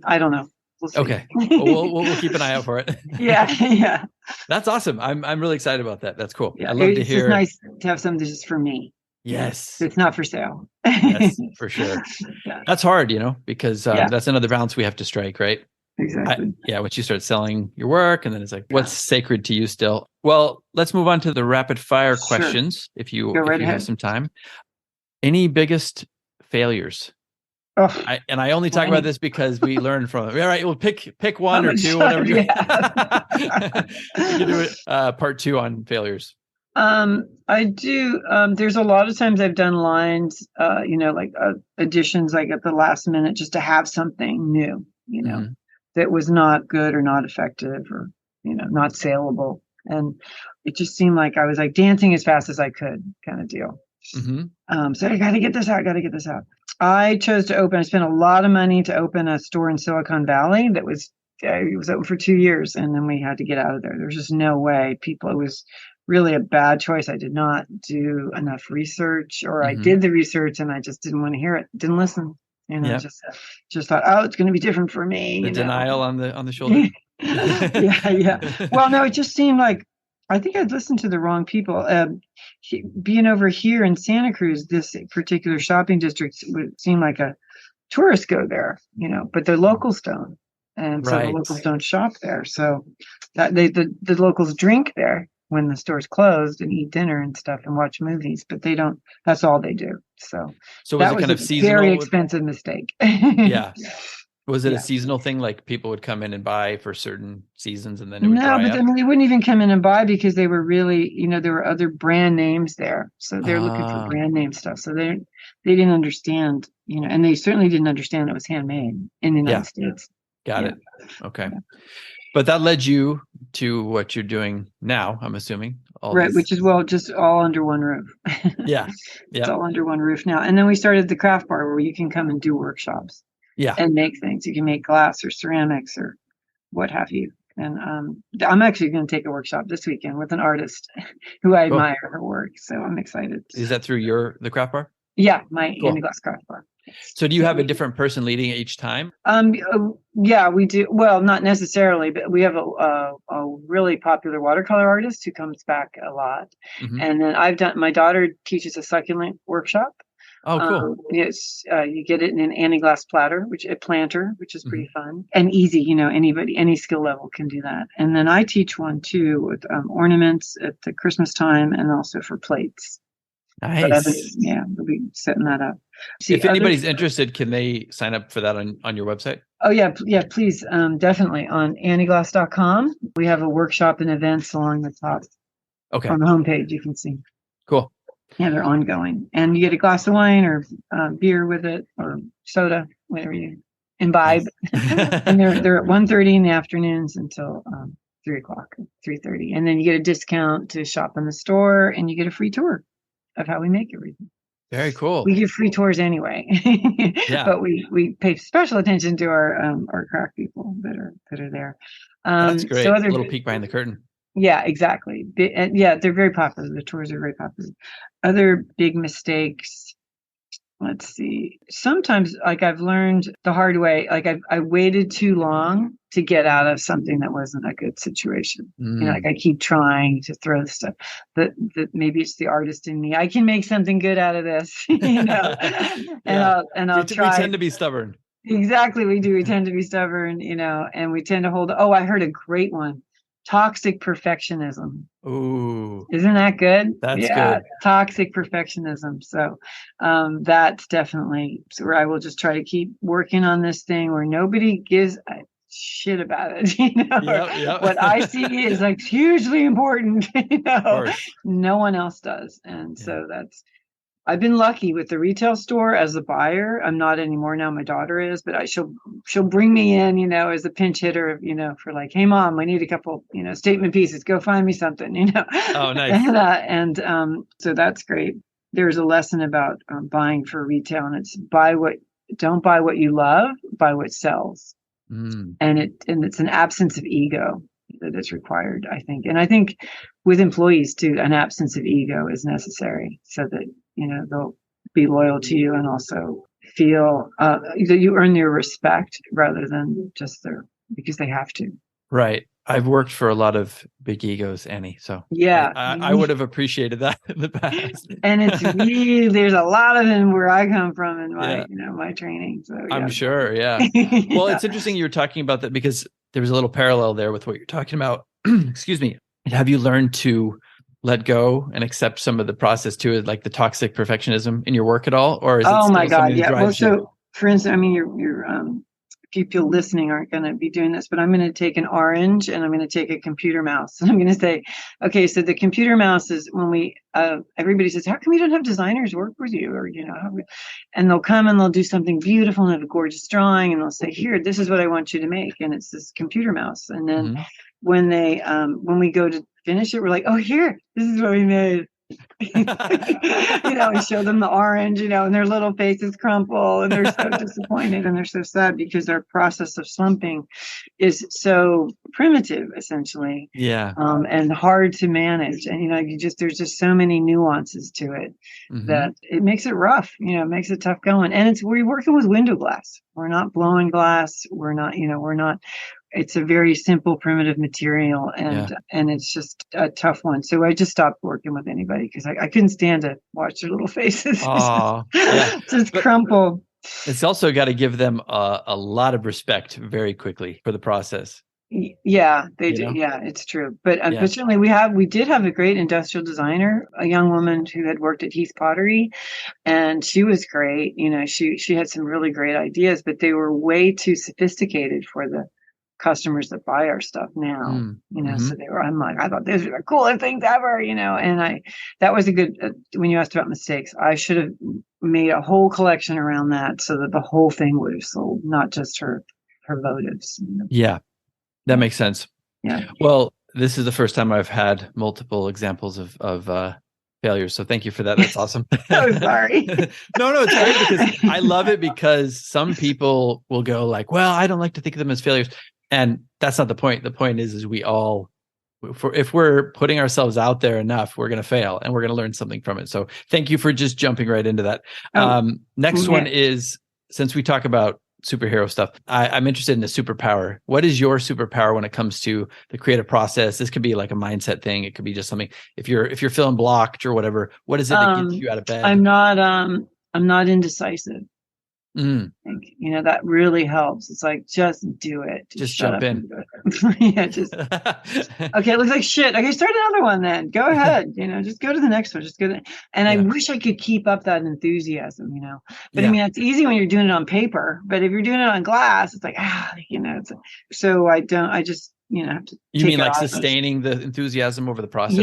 I don't know. We'll see. Okay. Well, we'll keep an eye out for it. Yeah. That's awesome. I'm really excited about that. That's cool. Yeah, I love to hear. It's nice to have something just for me. Yes. It's not for sale. Yes, for sure. Yeah. That's hard, because that's another balance we have to strike, right? Exactly. Once you start selling your work, and then it's like, what's sacred to you still? Well, let's move on to the rapid fire questions if you have some time. Any biggest failures? Oh, I only talk about this because we learned from it. All right, we'll pick one or two, whatever. We can do it part 2 on failures. I do. There's a lot of times I've done lines, like additions, like at the last minute, just to have something new, that was not good or not effective or, not saleable. And it just seemed like I was like dancing as fast as I could, kind of deal. So I got to get this out. I chose to I spent a lot of money to open a store in Silicon Valley it was open for 2 years, and then we had to get out of there. There's just no way. It was really a bad choice. I did not do enough research, or I did the research and I just didn't want to hear it, didn't listen. Just thought, oh, it's going to be different for me. The denial on the shoulder. Yeah. Well, no, it just seemed like I think I'd listened to the wrong people. Being over here in Santa Cruz, this particular shopping district would seem like a tourists go there, but the locals don't, and so the locals don't shop there. So that the locals drink there when the store's closed and eat dinner and stuff and watch movies, but they don't. That's all they do. So that was kind of seasonal, very expensive mistake. Yeah. Was it a seasonal thing? Like people would come in and buy for certain seasons and then it would dry up? I mean, they wouldn't even come in and buy because they were really, there were other brand names there. So they're looking for brand name stuff. So they didn't understand, and they certainly didn't understand it was handmade in the United States. Got it. Okay. Yeah. But that led you to what you're doing now, I'm assuming. Which is, just all under one roof. Yeah. It's all under one roof now. And then we started the craft bar where you can come and do workshops. Yeah. And make things. You can make glass or ceramics or what have you. And I'm actually going to take a workshop this weekend with an artist who I admire her work. So I'm excited. Is that through the craft bar? Yeah, my Annieglass craft bar. So do you have a different person leading it each time? Yeah, we do. Well, not necessarily, but we have a really popular watercolor artist who comes back a lot. And then my daughter teaches a succulent workshop. Oh, cool. Yes, you get it in an Annieglass planter, which is pretty fun and easy. Anybody, any skill level can do that. And then I teach one too with ornaments at the Christmas time and also for plates. Nice. We'll be setting that up. If anybody's interested, can they sign up for that on your website? Oh, yeah, please. Definitely on annieglass.com. We have a workshop and events along the top. Okay. On the homepage, you can see. Cool. Yeah, they're ongoing. And you get a glass of wine or beer with it or soda, whatever you imbibe. And they're at 1:30 in the afternoons until 3 o'clock, 3:30. And then you get a discount to shop in the store and you get a free tour of how we make everything. Very cool. We give free tours anyway. But we pay special attention to our craft people that are there. That's great. A little peek behind the curtain. Yeah, exactly. They're very popular. The tours are very popular. Other big mistakes. Let's see. Sometimes, like I've learned the hard way, like I waited too long to get out of something that wasn't a good situation. Like I keep trying to throw stuff that maybe it's the artist in me. I can make something good out of this, and I'll try. We tend to be stubborn. Exactly, we do. We tend to be stubborn, and we tend to hold. Oh, I heard a great one. Toxic perfectionism. Ooh. Isn't that good? That's good. Toxic perfectionism. So that's definitely where I will just try to keep working on this thing where nobody gives a shit about it. Yep. What I see is like hugely important. No one else does. And so I've been lucky with the retail store as a buyer. I'm not anymore now. My daughter is, but she'll bring me in, as a pinch hitter, for like, hey mom, I need a couple, statement pieces. Go find me something, Oh, nice. And so that's great. There's a lesson about buying for retail, and it's don't buy what you love, buy what sells. And it's an absence of ego that is required, I think. And I think with employees too, an absence of ego is necessary so that, they'll be loyal to you and also feel that you earn their respect rather than just because they have to. Right. I've worked for a lot of big egos, Annie. So Yeah. I would have appreciated that in the past. And it's really, there's a lot of them where I come from in my, Yeah. my training. So I'm sure. Yeah. Well, yeah. it's interesting you were talking about that because there was a little parallel there with what you're talking about. Excuse me. Have you learned to let go and accept some of the process too, like the toxic perfectionism in your work at all? Or is it Oh my still God. something that Yeah. Well, drives you? so for instance, I mean, people listening aren't going to be doing this, but I'm going to take an orange and I'm going to take a computer mouse. And I'm going to say, okay, so the computer mouse is when everybody says, how come we don't have designers work with you? Or, and they'll come and they'll do something beautiful and have a gorgeous drawing. And they'll say, here, this is what I want you to make. And it's this computer mouse. And then when we go to finish it, we're like, oh, here, this is what we made. We show them the orange, and their little faces crumple and they're so disappointed and they're so sad because their process of slumping is so primitive, essentially. Yeah. And hard to manage. And, there's just so many nuances to it that it makes it rough, it makes it tough going. And we're working with window glass. We're not blowing glass. We're not, it's a very simple, primitive material, and it's just a tough one. So I just stopped working with anybody because I couldn't stand to watch their little faces just crumple. It's also got to give them a lot of respect very quickly for the process. Yeah, they do. Yeah, it's true. But certainly we did have a great industrial designer, a young woman who had worked at Heath Pottery, and she was great. She had some really great ideas, but they were way too sophisticated for the customers that buy our stuff now, so I'm like, I thought these were the coolest things ever, and that was a good, when you asked about mistakes, I should have made a whole collection around that so that the whole thing would have sold, not just her votives. Yeah, that makes sense. Yeah. Well, this is the first time I've had multiple examples of failures. So thank you for that. That's awesome. Oh, sorry. No, it's great because I love it because some people will go like, well, I don't like to think of them as failures. And that's not the point. The point is we all, if we're putting ourselves out there enough, we're going to fail and we're going to learn something from it. So thank you for just jumping right into that. Next one is, since we talk about superhero stuff, I'm interested in a superpower. What is your superpower when it comes to the creative process? This could be like a mindset thing. It could be just something, if you're feeling blocked or whatever, what is it that gets you out of bed? I'm not indecisive. That really helps. It's like, just do it. Just jump in. Yeah, just okay, it looks like shit. Okay, start another one then. Go ahead. Just go to the next one. Just go to, and I wish I could keep up that enthusiasm, but I mean, it's easy when you're doing it on paper, but if you're doing it on glass, it's like, so I just have to. You mean like sustaining the enthusiasm over the process?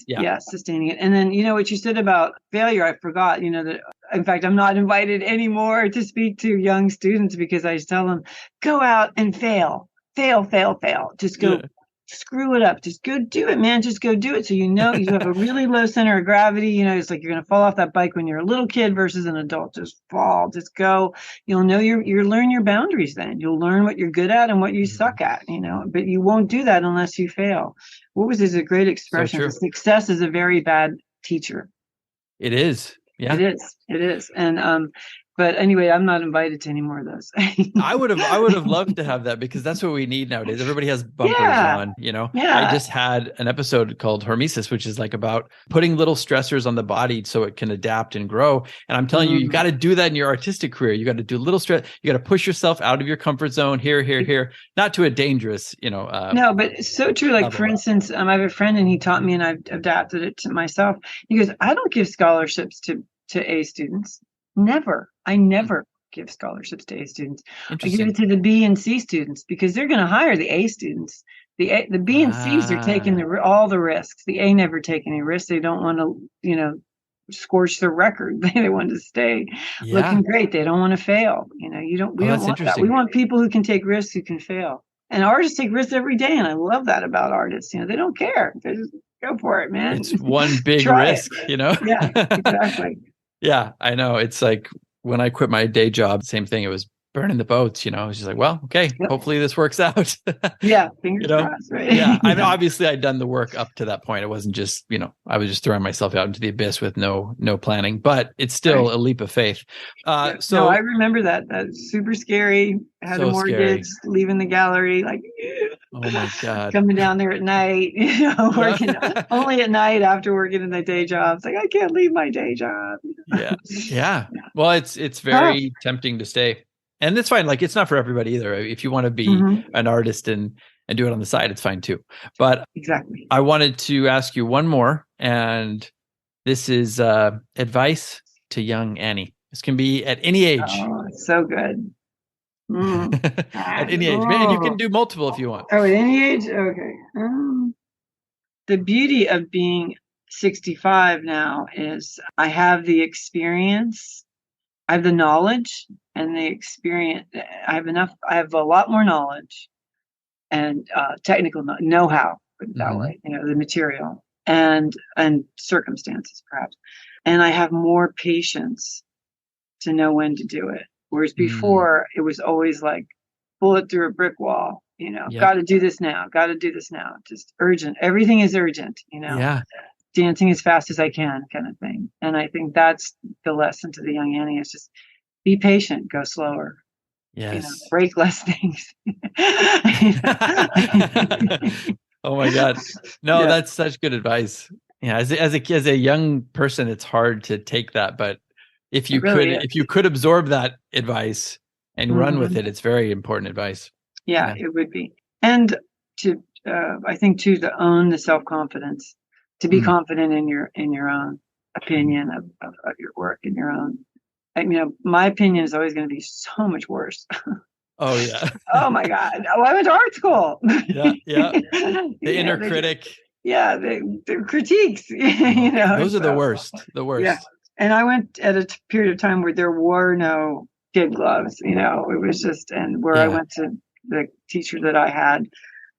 Yes, sustaining it. And then what you said about failure, I forgot. That in fact, I'm not invited anymore to speak to young students because I tell them, go out and fail. Just go screw it up. Just go do it, man. Just go do it. So you have a really low center of gravity. It's like you're going to fall off that bike when you're a little kid versus an adult. Just fall. Just go. You'll know you learn your boundaries then. You'll learn what you're good at and what you suck at, but you won't do that unless you fail. Is a great expression. So success is a very bad teacher. It is. Yeah. It is. And but anyway, I'm not invited to any more of those. I would have loved to have that because that's what we need nowadays. Everybody has bumpers on, Yeah. I just had an episode called Hormesis, which is like about putting little stressors on the body so it can adapt and grow. And I'm telling you got to do that in your artistic career. You got to do little stress. You got to push yourself out of your comfort zone here, not to a dangerous, no, but it's so true. Like, for instance, I have a friend and he taught me and I've adapted it to myself. He goes, I don't give scholarships to A students. I never give scholarships to A students. I give it to the B and C students because they're going to hire the A students. The B and C's are taking all the risks. The A never take any risks. They don't want to, scorch their record. They want to stay looking great. They don't want to fail. We don't want that. We want people who can take risks, who can fail. And artists take risks every day. And I love that about artists. They don't care. They just go for it, man. It's one big risk, Yeah, exactly. Yeah, I know. It's like when I quit my day job, same thing. It was burning the boats, It's just like, well, okay, hopefully this works out. Yeah, fingers crossed, right? Yeah, I mean, obviously I'd done the work up to that point. It wasn't just, I was just throwing myself out into the abyss with no planning, but it's still a leap of faith. So I remember that. That's super scary. Had a mortgage, leaving the gallery, like, Oh my God. Coming down there at night, working Yeah. only at night after working in the day job. It's like, I can't leave my day job. Yeah. Yeah. Well, it's Tough. very tempting to stay. And it's fine. Like it's not for everybody either. If you want to be Mhm. an artist and do it on the side, it's fine too. But Exactly. I wanted to ask you one more, and this is advice to young Annie. This can be at any age. Oh, it's so good. Mm. At any age. And you can Oh. do multiple if you want. Oh, at any age? Okay. The beauty of being 65 now is I have the experience, I have the knowledge and the experience. I have a lot more knowledge and technical know-how, put it that way, the material and circumstances perhaps. And I have more patience to know when to do it. Whereas Mm. before it was always like bullet through a brick wall, Yep. got to do this now, just urgent. Everything is urgent, Yeah. dancing as fast as I can kind of thing. And I think that's the lesson to the young Annie is just be patient, go slower, Yes. break less things. Oh my God. No, Yeah. that's such good advice. Yeah, as a young person, it's hard to take that, but if you really if you could absorb that advice and run with Mhm. it, it's very important advice. Yeah, it would be. And to I think too, to own the self-confidence, to be confident in your own opinion of your work and your own. My opinion is always going to be so much worse. Oh yeah. Oh my God. Oh, I went to art school. Yeah. The inner critic. The critiques, Those are the worst. The worst. Yeah. And I went at a period of time where there were no kid gloves, it was just, and where I went to the teacher that I had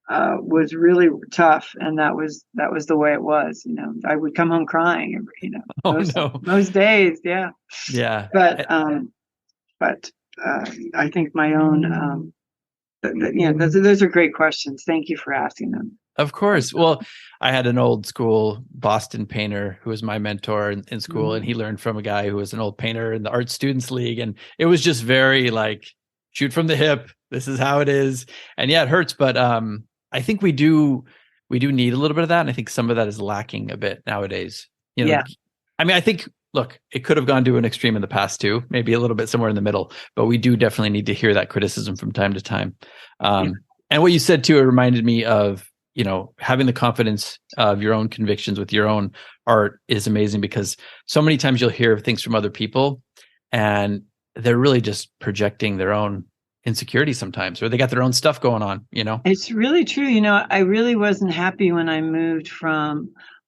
was really tough. And that was the way it was, I would come home crying, Oh no. most days. Yeah. Yeah. But I think my own, those are great questions. Thank you for asking them. Of course. Well, I had an old school Boston painter who was my mentor in school, and he learned from a guy who was an old painter in the Art Students League. And it was just very like, shoot from the hip. This is how it is. And yeah, it hurts. But I think we do need a little bit of that. And I think some of that is lacking a bit nowadays. I mean, I think, look, it could have gone to an extreme in the past too, maybe a little bit somewhere in the middle, but we do definitely need to hear that criticism from time to time. And what you said too, it reminded me of, having the confidence of your own convictions with your own art is amazing, because so many times you'll hear things from other people and they're really just projecting their own insecurity sometimes, or they got their own stuff going on, It's really true. I really wasn't happy when I moved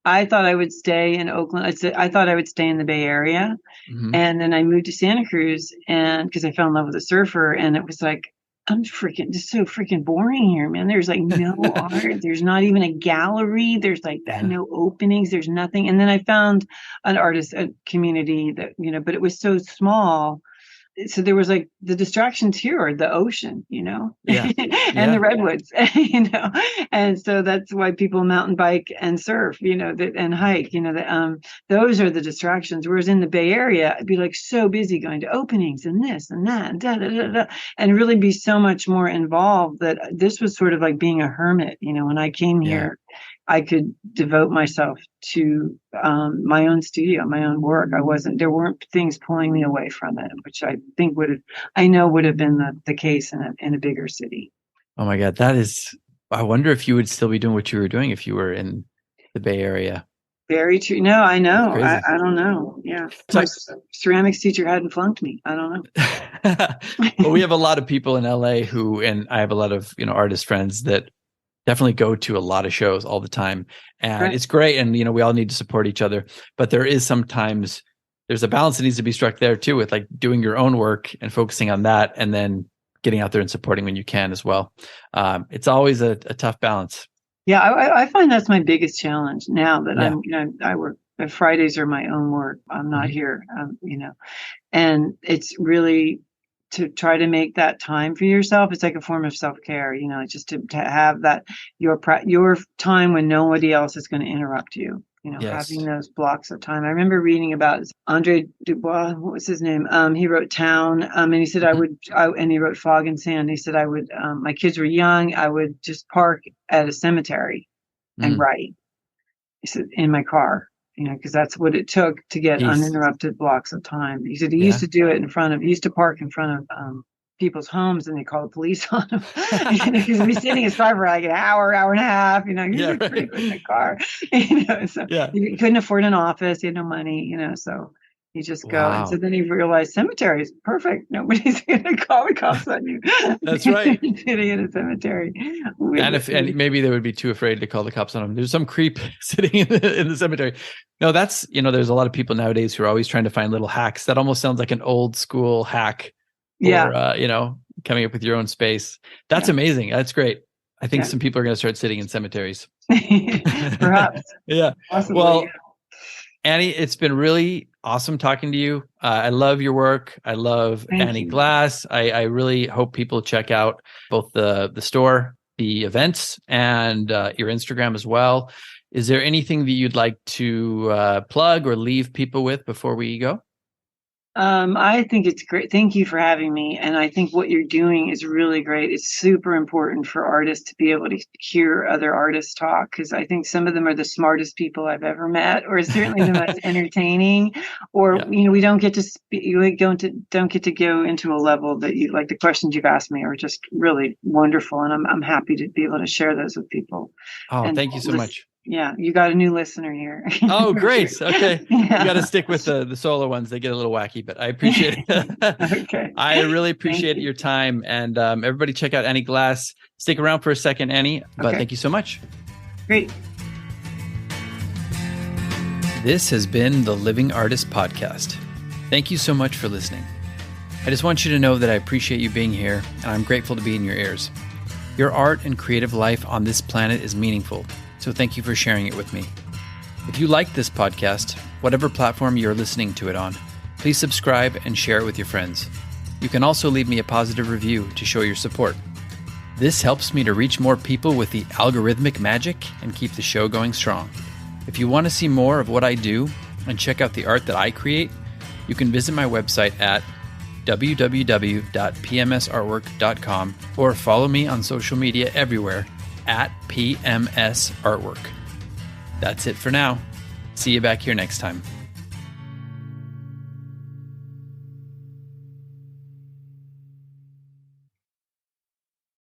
I thought I would stay in Oakland. I thought I would stay in the Bay Area. And then I moved to Santa Cruz because I fell in love with a surfer, and it was like, I'm just so freaking boring here, man. There's like no art. There's not even a gallery. There's like no openings. There's nothing. And then I found an artist community that, but it was so small. So there was like the distractions here are the ocean, and the redwoods, and so that's why people mountain bike and surf, and hike, those are the distractions. Whereas in the Bay Area, I'd be like so busy going to openings and this and that and da, da, da, da, and really be so much more involved that this was sort of like being a hermit, when I came here. I could devote myself to my own studio, my own work. There weren't things pulling me away from it, which I think would have been the case in a bigger city. Oh my God. I wonder if you would still be doing what you were doing if you were in the Bay Area. Very true. No, I know. I don't know. Yeah. My ceramics teacher hadn't flunked me. I don't know. Well, we have a lot of people in LA and I have a lot of, artist friends that definitely go to a lot of shows all the time, and it's great. And, we all need to support each other, but there's a balance that needs to be struck there too, with like doing your own work and focusing on that, and then getting out there and supporting when you can as well. It's always a tough balance. Yeah. I find that's my biggest challenge now that I work. Fridays are my own work. I'm not here, and it's really to try to make that time for yourself. It's like a form of self-care, just to have that your time when nobody else is going to interrupt you, Yes. having those blocks of time. I remember reading about Andre Dubois. What was his name? He wrote Town, and he said and he wrote Fog and Sand. He said my kids were young. I would just park at a cemetery and write. He said, in my car, because that's what it took to get uninterrupted blocks of time. He said he used to do it he used to park in front of people's homes, and they call the police on him because he'd be sitting in his car for like an hour and a half. He's pretty good in the car. So he couldn't afford an office. He had no money. So you just go. And so then he realized cemetery is perfect. Nobody's going to call the cops on you. That's right. Sitting in a cemetery. And maybe they would be too afraid to call the cops on him. There's some creep sitting in the cemetery. No, that's, there's a lot of people nowadays who are always trying to find little hacks. That almost sounds like an old school hack. Or, coming up with your own space. That's amazing. That's great. I think some people are going to start sitting in cemeteries. Perhaps. Yeah. Possibly, well, Annie, it's been really awesome talking to you. I love your work. I love Annieglass. I really hope people check out both the store, the events, and your Instagram as well. Is there anything that you'd like to plug or leave people with before we go? I think it's great. Thank you for having me. And I think what you're doing is really great. It's super important for artists to be able to hear other artists talk, because I think some of them are the smartest people I've ever met, or certainly the most entertaining. Or we don't get to don't get to go into a level that you like. The questions you've asked me are just really wonderful, and I'm happy to be able to share those with people. Oh, thank you so much. Yeah, you got a new listener here. Oh, great. Okay. You got to stick with the solo ones. They get a little wacky, but I appreciate it. Okay. I really appreciate your time. And everybody check out Annieglass. Stick around for a second, Annie, but thank you so much. Great. This has been the Living Artist Podcast. Thank you so much for listening. I just want you to know that I appreciate you being here, and I'm grateful to be in your ears. Your art and creative life on this planet is meaningful. So thank you for sharing it with me. If you like this podcast, whatever platform you're listening to it on, please subscribe and share it with your friends. You can also leave me a positive review to show your support. This helps me to reach more people with the algorithmic magic and keep the show going strong. If you want to see more of what I do and check out the art that I create, you can visit my website at www.pmsartwork.com or follow me on social media everywhere at PMS Artwork. That's it for now. See you back here next time.